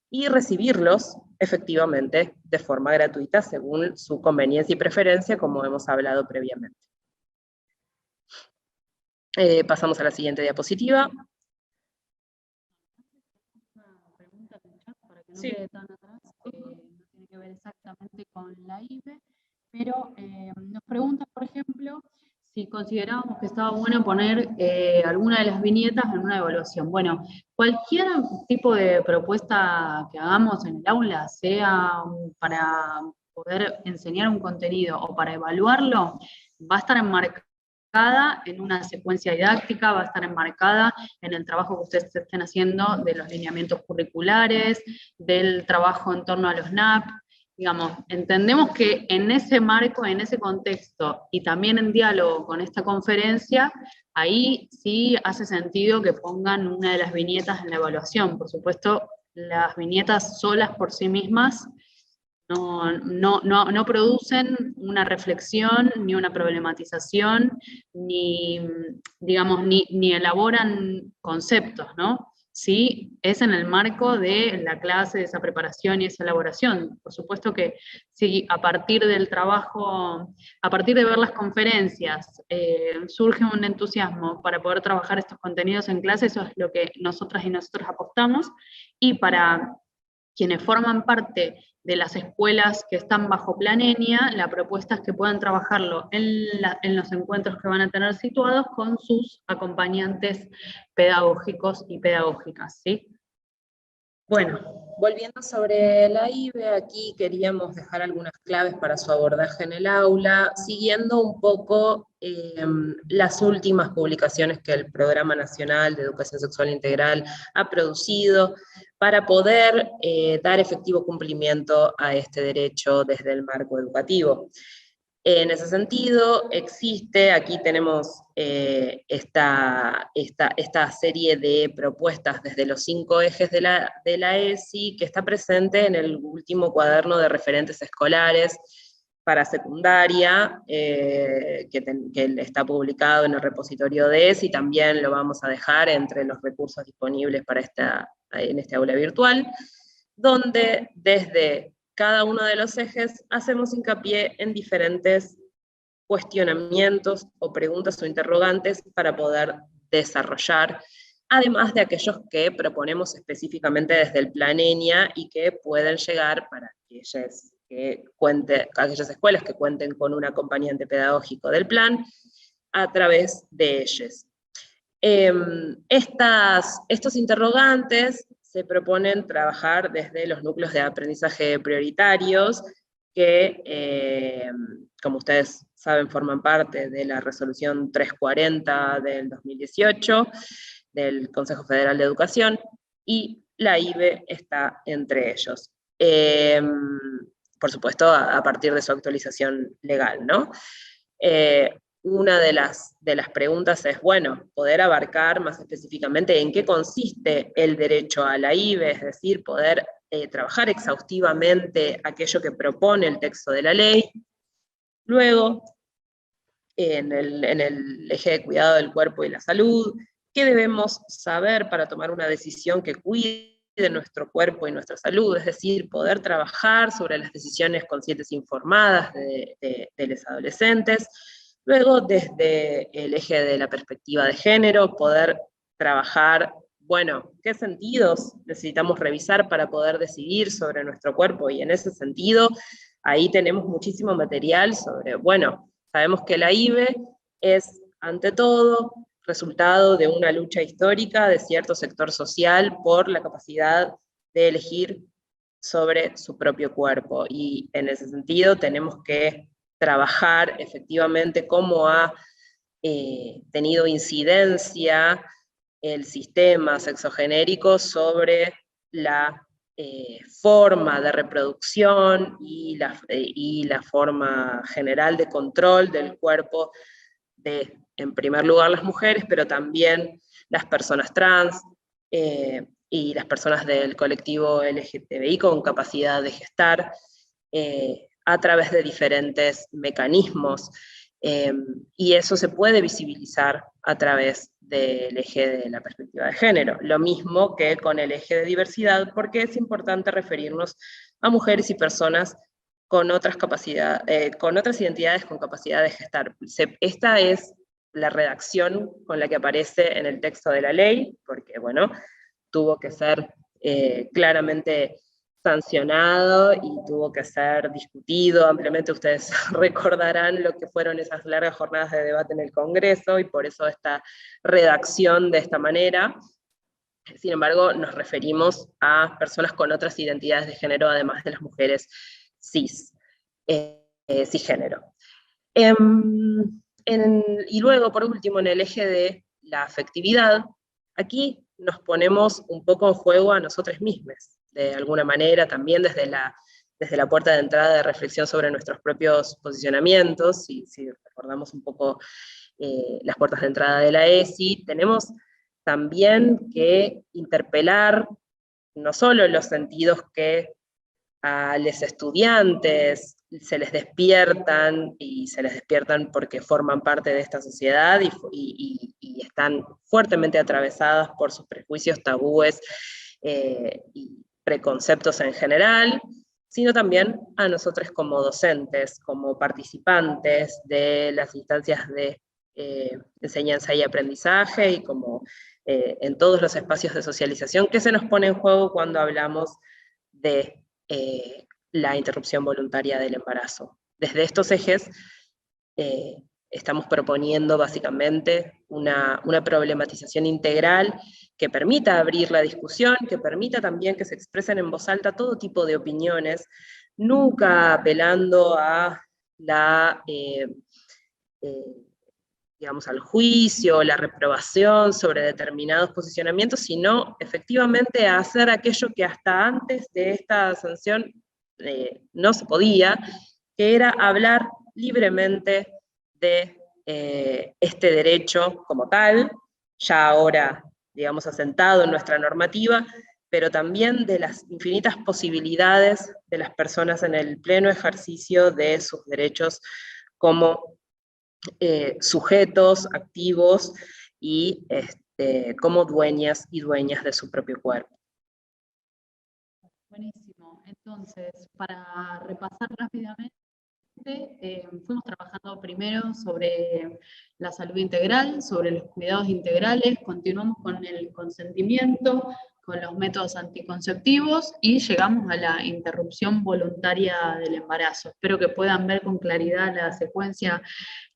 A: y recibirlos efectivamente de forma gratuita según su conveniencia y preferencia, como hemos hablado previamente. Pasamos a la siguiente diapositiva.
B: Sí. No tiene que ver exactamente con la IBE, pero nos preguntan, por ejemplo, si considerábamos que estaba bueno poner alguna de las viñetas en una evaluación. Bueno, cualquier tipo de propuesta que hagamos en el aula, sea para poder enseñar un contenido o para evaluarlo, va a estar enmarcada en una secuencia didáctica, va a estar enmarcada en el trabajo que ustedes estén haciendo de los lineamientos curriculares, del trabajo en torno a los NAP. Digamos, entendemos que en ese marco, en ese contexto, y también en diálogo con esta conferencia, ahí sí hace sentido que pongan una de las viñetas en la evaluación. Por supuesto, las viñetas solas por sí mismas no producen una reflexión, ni una problematización, ni, digamos, ni elaboran conceptos, ¿no? Sí, es en el marco de la clase, de esa preparación y esa elaboración. Por supuesto que si a partir del trabajo, a partir de ver las conferencias, surge un entusiasmo para poder trabajar estos contenidos en clase, eso es lo que nosotras y nosotros apostamos, y para quienes forman parte de las escuelas que están bajo Plan ENIA, la propuesta es que puedan trabajarlo en los encuentros que van a tener situados con sus acompañantes pedagógicos y pedagógicas, ¿sí?
A: Bueno, volviendo sobre la IBE, aquí queríamos dejar algunas claves para su abordaje en el aula, siguiendo un poco las últimas publicaciones que el Programa Nacional de Educación Sexual Integral ha producido para poder dar efectivo cumplimiento a este derecho desde el marco educativo. En ese sentido, existe, aquí tenemos esta serie de propuestas desde los 5 ejes de la ESI, que está presente en el último cuaderno de referentes escolares para secundaria, que está publicado en el repositorio de ESI, también lo vamos a dejar entre los recursos disponibles para en este aula virtual, donde desde cada uno de los ejes hacemos hincapié en diferentes cuestionamientos o preguntas o interrogantes para poder desarrollar, además de aquellos que proponemos específicamente desde el Plan ENIA y que pueden llegar para aquellas escuelas que cuenten con un acompañante pedagógico del plan a través de ellos. Estos interrogantes se proponen trabajar desde los núcleos de aprendizaje prioritarios que, como ustedes saben, forman parte de la resolución 340 del 2018 del Consejo Federal de Educación, y la IBE está entre ellos. Por supuesto, a partir de su actualización legal, ¿no? Una de las preguntas es, bueno, poder abarcar más específicamente en qué consiste el derecho a la IBE, es decir, poder trabajar exhaustivamente aquello que propone el texto de la ley. Luego, en el eje de cuidado del cuerpo y la salud, ¿qué debemos saber para tomar una decisión que cuide de nuestro cuerpo y nuestra salud? Es decir, poder trabajar sobre las decisiones conscientes e informadas de los adolescentes. Luego, desde el eje de la perspectiva de género, poder trabajar, bueno, qué sentidos necesitamos revisar para poder decidir sobre nuestro cuerpo, y en ese sentido, ahí tenemos muchísimo material sobre, bueno, sabemos que la IBE es, ante todo, resultado de una lucha histórica de cierto sector social por la capacidad de elegir sobre su propio cuerpo, y en ese sentido tenemos que trabajar efectivamente cómo ha tenido incidencia el sistema sexogenérico sobre la forma de reproducción y la forma general de control del cuerpo de, en primer lugar, las mujeres, pero también las personas trans y las personas del colectivo LGTBI con capacidad de gestar a través de diferentes mecanismos. Y eso se puede visibilizar a través del eje de la perspectiva de género, lo mismo que con el eje de diversidad, porque es importante referirnos a mujeres y personas con otras con otras identidades con capacidad de gestar. Esta es la redacción con la que aparece en el texto de la ley, porque bueno, tuvo que ser claramente sancionado y tuvo que ser discutido ampliamente. Ustedes recordarán lo que fueron esas largas jornadas de debate en el Congreso, y por eso esta redacción de esta manera. Sin embargo, nos referimos a personas con otras identidades de género, además de las mujeres cisgénero. Y luego, por último, en el eje de la afectividad, aquí nos ponemos un poco en juego a nosotros mismos, de alguna manera, también desde la puerta de entrada de reflexión sobre nuestros propios posicionamientos. Si recordamos un poco las puertas de entrada de la ESI, tenemos también que interpelar no solo los sentidos que a los estudiantes se les despiertan, y se les despiertan porque forman parte de esta sociedad y están fuertemente atravesadas por sus prejuicios, tabúes y preconceptos en general, sino también a nosotros como docentes, como participantes de las instancias de enseñanza y aprendizaje, y como en todos los espacios de socialización que se nos pone en juego cuando hablamos de la interrupción voluntaria del embarazo. Desde estos ejes estamos proponiendo básicamente una problematización integral que permita abrir la discusión, que permita también que se expresen en voz alta todo tipo de opiniones, nunca apelando a digamos, al juicio, la reprobación sobre determinados posicionamientos, sino efectivamente a hacer aquello que hasta antes de esta sanción no se podía, que era hablar libremente de este derecho como tal, ya ahora, digamos, asentado en nuestra normativa, pero también de las infinitas posibilidades de las personas en el pleno ejercicio de sus derechos como sujetos activos y como dueñas y dueñas de su propio cuerpo.
B: Buenísimo. Entonces, para repasar rápidamente, fuimos trabajando primero sobre la salud integral, sobre los cuidados integrales, continuamos con el consentimiento, con los métodos anticonceptivos y llegamos a la interrupción voluntaria del embarazo. Espero que puedan ver con claridad la secuencia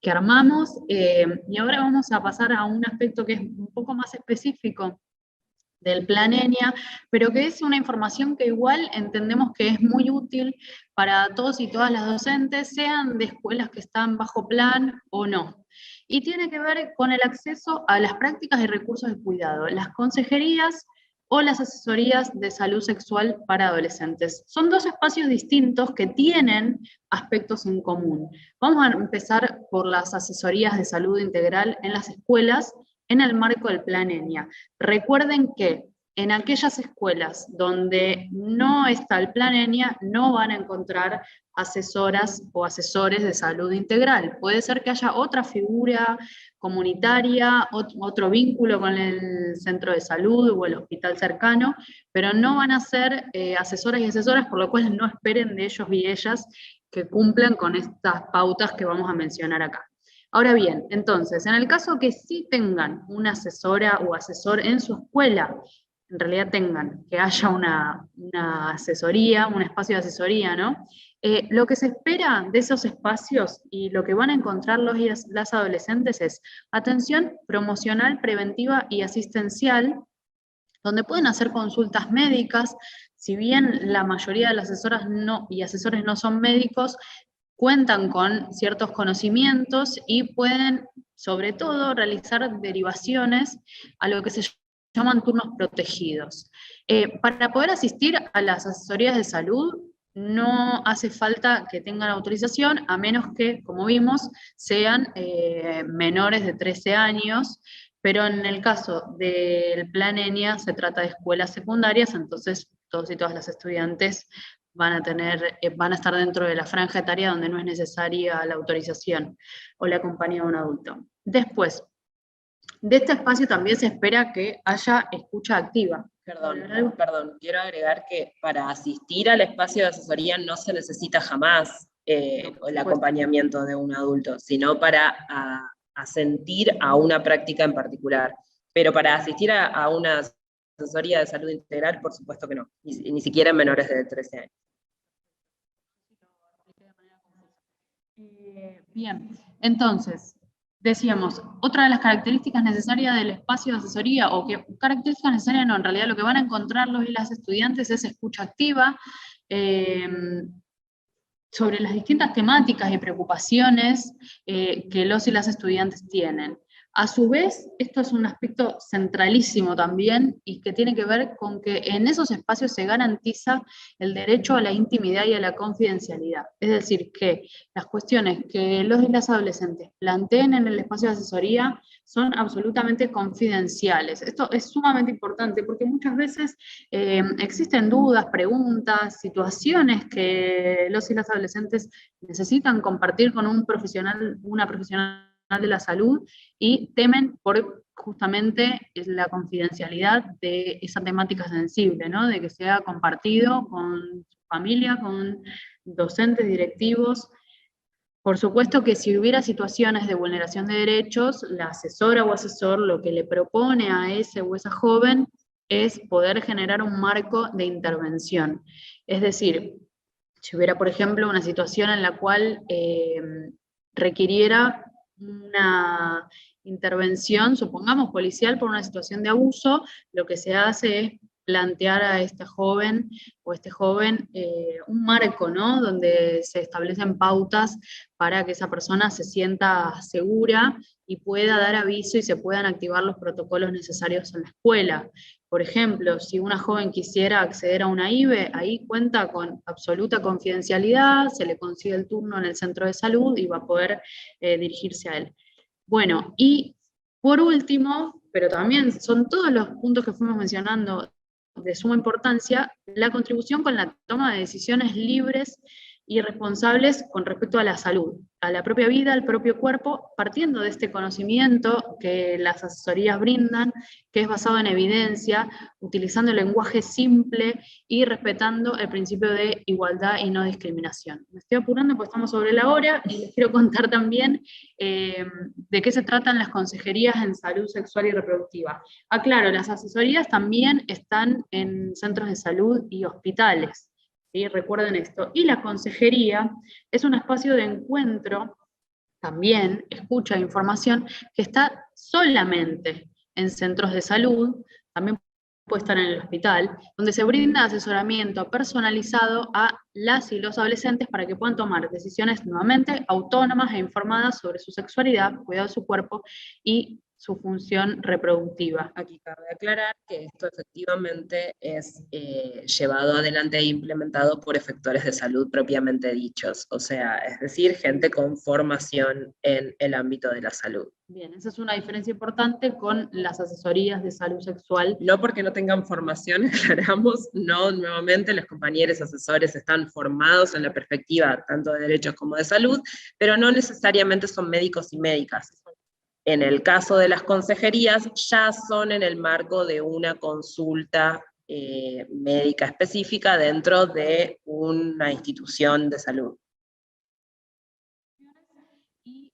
B: que armamos, y ahora vamos a pasar a un aspecto que es un poco más específico del Plan ENIA, pero que es una información que igual entendemos que es muy útil para todos y todas las docentes, sean de escuelas que están bajo plan o no. Y tiene que ver con el acceso a las prácticas y recursos de cuidado, las consejerías o las asesorías de salud sexual para adolescentes. Son dos espacios distintos que tienen aspectos en común. Vamos a empezar por las asesorías de salud integral en las escuelas en el marco del Plan ENIA. Recuerden que en aquellas escuelas donde no está el Plan ENIA no van a encontrar asesoras o asesores de salud integral. Puede ser que haya otra figura comunitaria, otro vínculo con el centro de salud o el hospital cercano, pero no van a ser asesoras y asesoras, por lo cual no esperen de ellos y ellas que cumplan con estas pautas que vamos a mencionar acá. Ahora bien, entonces, en el caso que sí tengan una asesora o asesor en su escuela, en realidad tengan, que haya una asesoría, un espacio de asesoría, ¿no? Lo que se espera de esos espacios y lo que van a encontrar los y las adolescentes es atención promocional, preventiva y asistencial, donde pueden hacer consultas médicas. Si bien la mayoría de las asesoras y asesores no son médicos, cuentan con ciertos conocimientos y pueden, sobre todo, realizar derivaciones a lo que se llaman turnos protegidos. Para poder asistir a las asesorías de salud, no hace falta que tengan autorización, a menos que, como vimos, sean menores de 13 años, pero en el caso del Plan ENIA se trata de escuelas secundarias, entonces todos y todas las estudiantes van a estar dentro de la franja etaria donde no es necesaria la autorización o la compañía de un adulto. Después, de este espacio también se espera que haya escucha activa.
A: Perdón, quiero agregar que para asistir al espacio de asesoría no se necesita jamás el acompañamiento de un adulto, sino para asentir a una práctica en particular. Pero para asistir a una asesoría de salud integral, por supuesto que no, ni siquiera en menores de 13 años.
B: Bien, entonces, decíamos, otra de las características necesarias del espacio de asesoría, o que características necesarias no, en realidad lo que van a encontrar los y las estudiantes es escucha activa, sobre las distintas temáticas y preocupaciones que los y las estudiantes tienen. A su vez, esto es un aspecto centralísimo también y que tiene que ver con que en esos espacios se garantiza el derecho a la intimidad y a la confidencialidad. Es decir, que las cuestiones que los y las adolescentes planteen en el espacio de asesoría son absolutamente confidenciales. Esto es sumamente importante porque muchas veces existen dudas, preguntas, situaciones que los y las adolescentes necesitan compartir con un profesional, una profesional de la salud, y temen por justamente la confidencialidad de esa temática sensible, ¿no? De que sea compartido con su familia, con docentes, directivos. Por supuesto que si hubiera situaciones de vulneración de derechos, la asesora o asesor lo que le propone a ese o esa joven es poder generar un marco de intervención. Es decir, si hubiera, por ejemplo, una situación en la cual requiriera una intervención, supongamos policial, por una situación de abuso, lo que se hace es plantear a esta joven o este joven un marco, ¿no? Donde se establecen pautas para que esa persona se sienta segura y pueda dar aviso y se puedan activar los protocolos necesarios en la escuela. Por ejemplo, si una joven quisiera acceder a una IVE, ahí cuenta con absoluta confidencialidad, se le consigue el turno en el centro de salud y va a poder dirigirse a él. Bueno, y por último, pero también son todos los puntos que fuimos mencionando de suma importancia, la contribución con la toma de decisiones libres y responsables con respecto a la salud, a la propia vida, al propio cuerpo, partiendo de este conocimiento que las asesorías brindan, que es basado en evidencia, utilizando el lenguaje simple y respetando el principio de igualdad y no discriminación. Me estoy apurando porque estamos sobre la hora y les quiero contar también de qué se tratan las consejerías en salud sexual y reproductiva. Claro, las asesorías también están en centros de salud y hospitales. ¿Sí? Recuerden esto. Y la consejería es un espacio de encuentro, también escucha información, que está solamente en centros de salud, también puede estar en el hospital, donde se brinda asesoramiento personalizado a las y los adolescentes para que puedan tomar decisiones nuevamente autónomas e informadas sobre su sexualidad, cuidado de su cuerpo y su función reproductiva.
A: Aquí cabe aclarar que esto efectivamente es llevado adelante e implementado por efectores de salud propiamente dichos, o sea, es decir, gente con formación en el ámbito de la salud.
B: Bien, esa es una diferencia importante con las asesorías de salud sexual.
A: No porque no tengan formación, aclaramos, no, nuevamente los compañeros asesores están formados en la perspectiva tanto de derechos como de salud, pero no necesariamente son médicos y médicas. En el caso de las consejerías, ya son en el marco de una consulta médica específica dentro de una institución de salud.
B: Y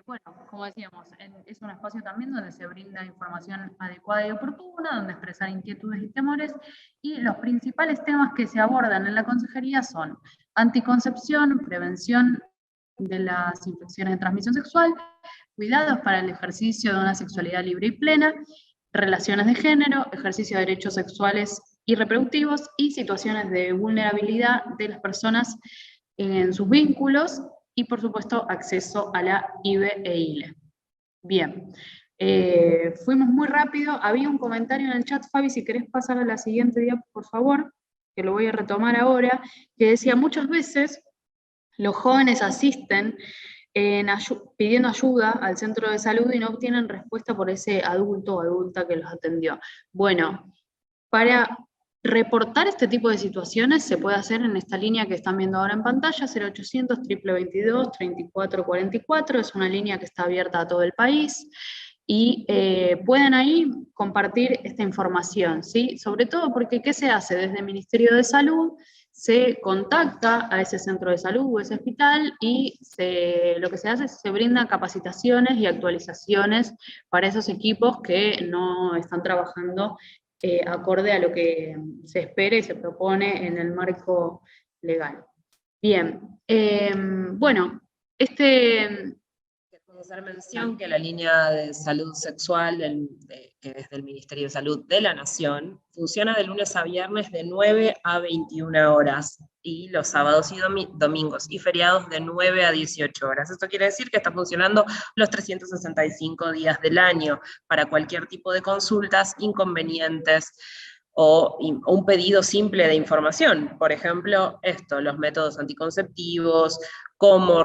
B: bueno, como decíamos, es un espacio también donde se brinda información adecuada y oportuna, donde expresar inquietudes y temores, y los principales temas que se abordan en la consejería son anticoncepción, prevención de las infecciones de transmisión sexual, cuidados para el ejercicio de una sexualidad libre y plena, relaciones de género, ejercicio de derechos sexuales y reproductivos y situaciones de vulnerabilidad de las personas en sus vínculos y, por supuesto, acceso a la IVE e ILE. Bien, Fuimos muy rápido, había un comentario en el chat, Fabi, si querés pasar a la siguiente diapositiva, por favor, que lo voy a retomar ahora, que decía, muchas veces los jóvenes asisten pidiendo ayuda al centro de salud y no obtienen respuesta por ese adulto o adulta que los atendió. Bueno, para reportar este tipo de situaciones se puede hacer en esta línea que están viendo ahora en pantalla, 0800 22 3444, es una línea que está abierta a todo el país, y pueden ahí compartir esta información, ¿sí? Sobre todo porque, ¿qué se hace? Desde el Ministerio de Salud se contacta a ese centro de salud o ese hospital y lo que se hace es se brindan capacitaciones y actualizaciones para esos equipos que no están trabajando acorde a lo que se espera y se propone en el marco legal. Bien, bueno,
A: hacer mención que la línea de salud sexual, que es del Ministerio de Salud de la Nación, funciona de lunes a viernes de 9 a 21 horas, y los sábados y domingos y feriados de 9 a 18 horas. Esto quiere decir que está funcionando los 365 días del año para cualquier tipo de consultas, inconvenientes, o un pedido simple de información. Por ejemplo, los métodos anticonceptivos, cómo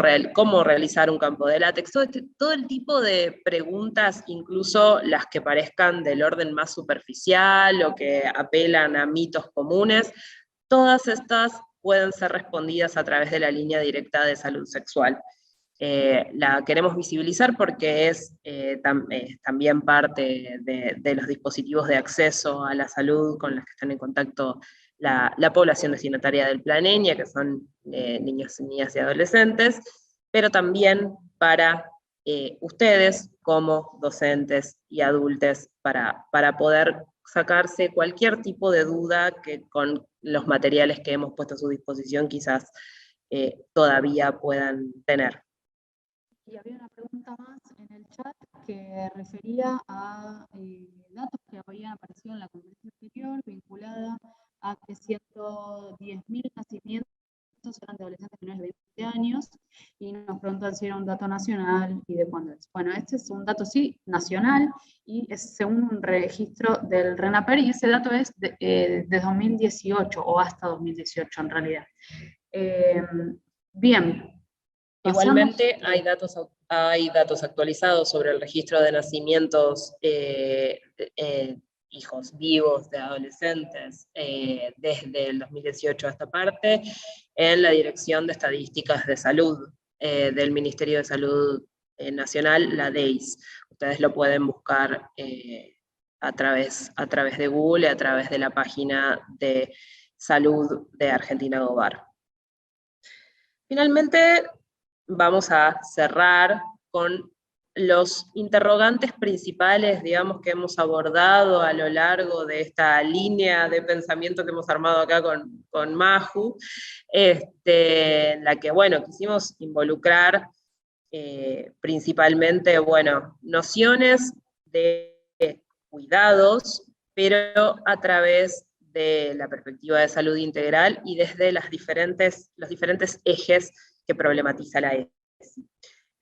A: realizar un campo de látex, todo el tipo de preguntas, incluso las que parezcan del orden más superficial o que apelan a mitos comunes, todas estas pueden ser respondidas a través de la línea directa de salud sexual. La queremos visibilizar porque es también parte de los dispositivos de acceso a la salud con los que están en contacto la población destinataria del Plan ENIA, que son niños, niñas y adolescentes, pero también para ustedes como docentes y adultos para poder sacarse cualquier tipo de duda que con los materiales que hemos puesto a su disposición quizás todavía puedan tener.
B: Y había una pregunta más en el chat que refería a datos que habían aparecido en la conferencia anterior vinculada a que 110.000 nacimientos eran de adolescentes menores de 20 años, y nos preguntan si era un dato nacional y de cuándo es. Bueno, este es un dato sí nacional y es según un registro del RENAPER, y ese dato es de 2018 o hasta 2018 en realidad. Bien.
A: Igualmente hay datos actualizados sobre el registro de nacimientos, hijos vivos de adolescentes, desde el 2018 a esta parte, en la Dirección de Estadísticas de Salud del Ministerio de Salud Nacional, la DEIS. Ustedes lo pueden buscar a través de Google, a través de la página de salud de Argentina Gobar. Finalmente, vamos a cerrar con los interrogantes principales, digamos, que hemos abordado a lo largo de esta línea de pensamiento que hemos armado acá con Maju, en la que, bueno, quisimos involucrar principalmente, bueno, nociones de cuidados, pero a través de la perspectiva de salud integral y desde los diferentes ejes que problematiza la ESI.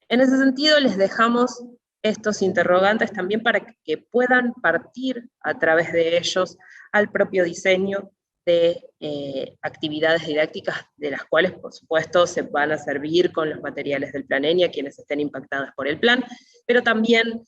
A: En ese sentido, les dejamos estos interrogantes también para que puedan partir a través de ellos al propio diseño de actividades didácticas, de las cuales, por supuesto, se van a servir con los materiales del Plan ENIA, quienes estén impactados por el plan, pero también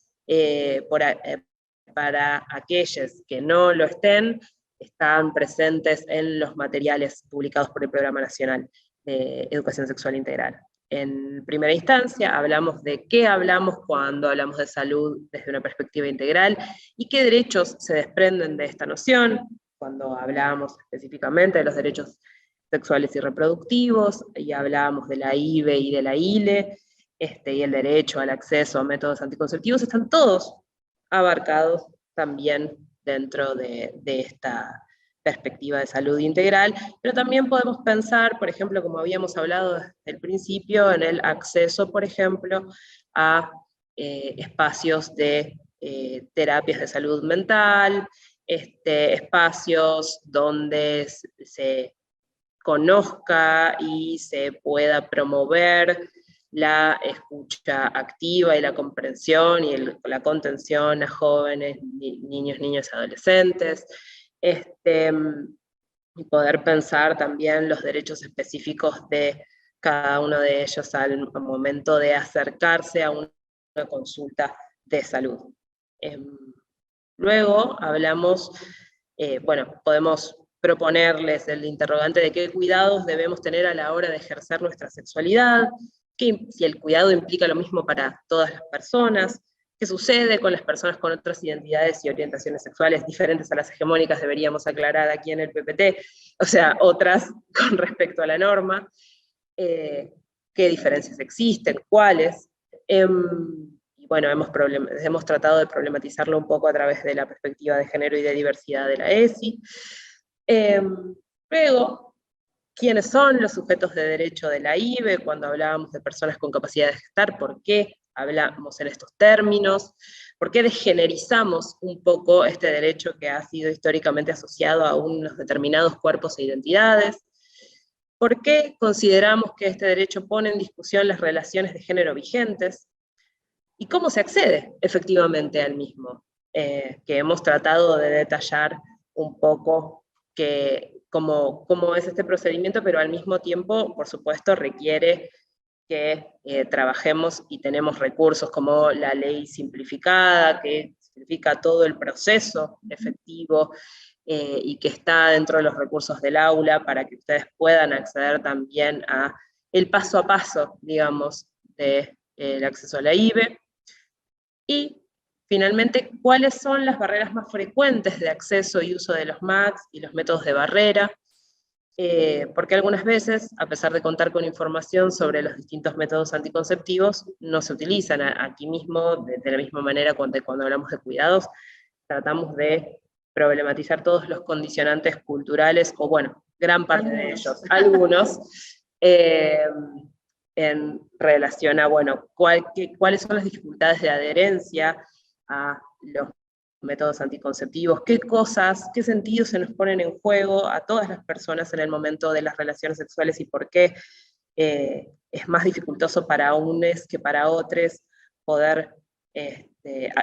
A: para aquellos que no lo están presentes en los materiales publicados por el Programa Nacional de Educación Sexual Integral. En primera instancia, hablamos de qué hablamos cuando hablamos de salud desde una perspectiva integral y qué derechos se desprenden de esta noción, cuando hablamos específicamente de los derechos sexuales y reproductivos, y hablábamos de la IVE y de la ILE, y el derecho al acceso a métodos anticonceptivos, están todos abarcados también dentro de esta perspectiva de salud integral, pero también podemos pensar, por ejemplo, como habíamos hablado desde el principio, en el acceso, por ejemplo, a espacios de terapias de salud mental, espacios donde se conozca y se pueda promover la escucha activa y la comprensión y la contención a jóvenes, niños, niñas, adolescentes, y poder pensar también los derechos específicos de cada uno de ellos al momento de acercarse a una consulta de salud. Luego hablamos, bueno, podemos proponerles el interrogante de qué cuidados debemos tener a la hora de ejercer nuestra sexualidad, si el cuidado implica lo mismo para todas las personas, qué sucede con las personas con otras identidades y orientaciones sexuales diferentes a las hegemónicas, deberíamos aclarar aquí en el PPT, o sea, otras con respecto a la norma, qué diferencias existen, cuáles, y bueno, hemos tratado de problematizarlo un poco a través de la perspectiva de género y de diversidad de la ESI. Luego, ¿quiénes son los sujetos de derecho de la IBE? Cuando hablábamos de personas con capacidad de gestar, ¿por qué hablamos en estos términos? ¿Por qué degenerizamos un poco este derecho que ha sido históricamente asociado a unos determinados cuerpos e identidades? ¿Por qué consideramos que este derecho pone en discusión las relaciones de género vigentes? ¿Y cómo se accede efectivamente al mismo? Que hemos tratado de detallar un poco cómo es este procedimiento, pero al mismo tiempo, por supuesto, requiere que trabajemos y tenemos recursos como la ley simplificada, que simplifica todo el proceso efectivo y que está dentro de los recursos del aula para que ustedes puedan acceder también a el paso a paso, digamos, del acceso a la IBE. Y finalmente, ¿cuáles son las barreras más frecuentes de acceso y uso de los MACs y los métodos de barrera? Porque algunas veces, a pesar de contar con información sobre los distintos métodos anticonceptivos, no se utilizan aquí mismo, de la misma manera cuando hablamos de cuidados, tratamos de problematizar todos los condicionantes culturales, o bueno, gran parte de ellos, algunos, en relación a, bueno, cuáles son las dificultades de adherencia a los métodos anticonceptivos, qué cosas, qué sentidos se nos ponen en juego a todas las personas en el momento de las relaciones sexuales y por qué es más dificultoso para unos que para otros poder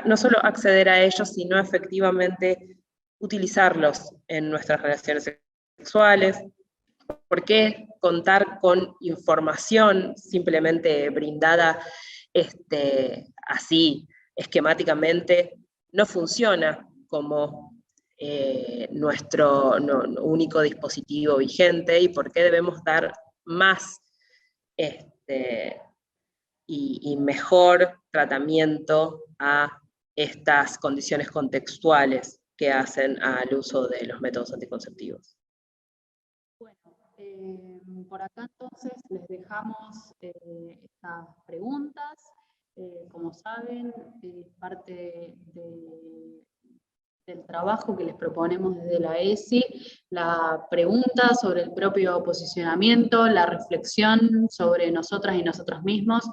A: no solo acceder a ellos, sino efectivamente utilizarlos en nuestras relaciones sexuales. ¿Por qué contar con información simplemente brindada así, esquemáticamente, no funciona como nuestro único dispositivo vigente? ¿Y por qué debemos dar más y mejor tratamiento a estas condiciones contextuales que hacen al uso de los métodos anticonceptivos?
B: Por acá entonces les dejamos estas preguntas. Como saben, parte del trabajo que les proponemos desde la ESI, la pregunta sobre el propio posicionamiento, la reflexión sobre nosotras y nosotros mismos,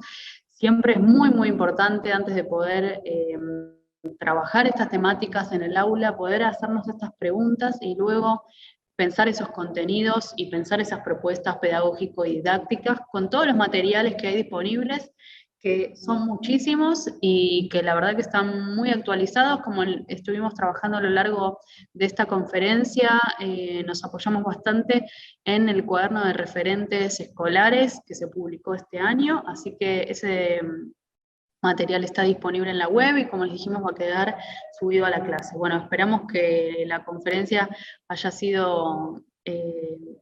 B: siempre es muy, muy importante antes de poder trabajar estas temáticas en el aula, poder hacernos estas preguntas y luego pensar esos contenidos y pensar esas propuestas pedagógico-didácticas con todos los materiales que hay disponibles, que son muchísimos y que la verdad que están muy actualizados, como estuvimos trabajando a lo largo de esta conferencia, nos apoyamos bastante en el cuaderno de referentes escolares que se publicó este año, así que ese material está disponible en la web y como les dijimos va a quedar subido a la clase. Bueno, esperamos que la conferencia haya sido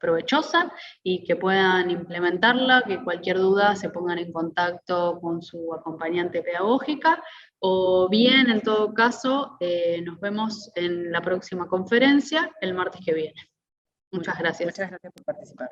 B: provechosa y que puedan implementarla, que cualquier duda se pongan en contacto con su acompañante pedagógica, o bien, en todo caso, nos vemos en la próxima conferencia el martes que viene. Muchas gracias.
A: Muchas gracias por participar.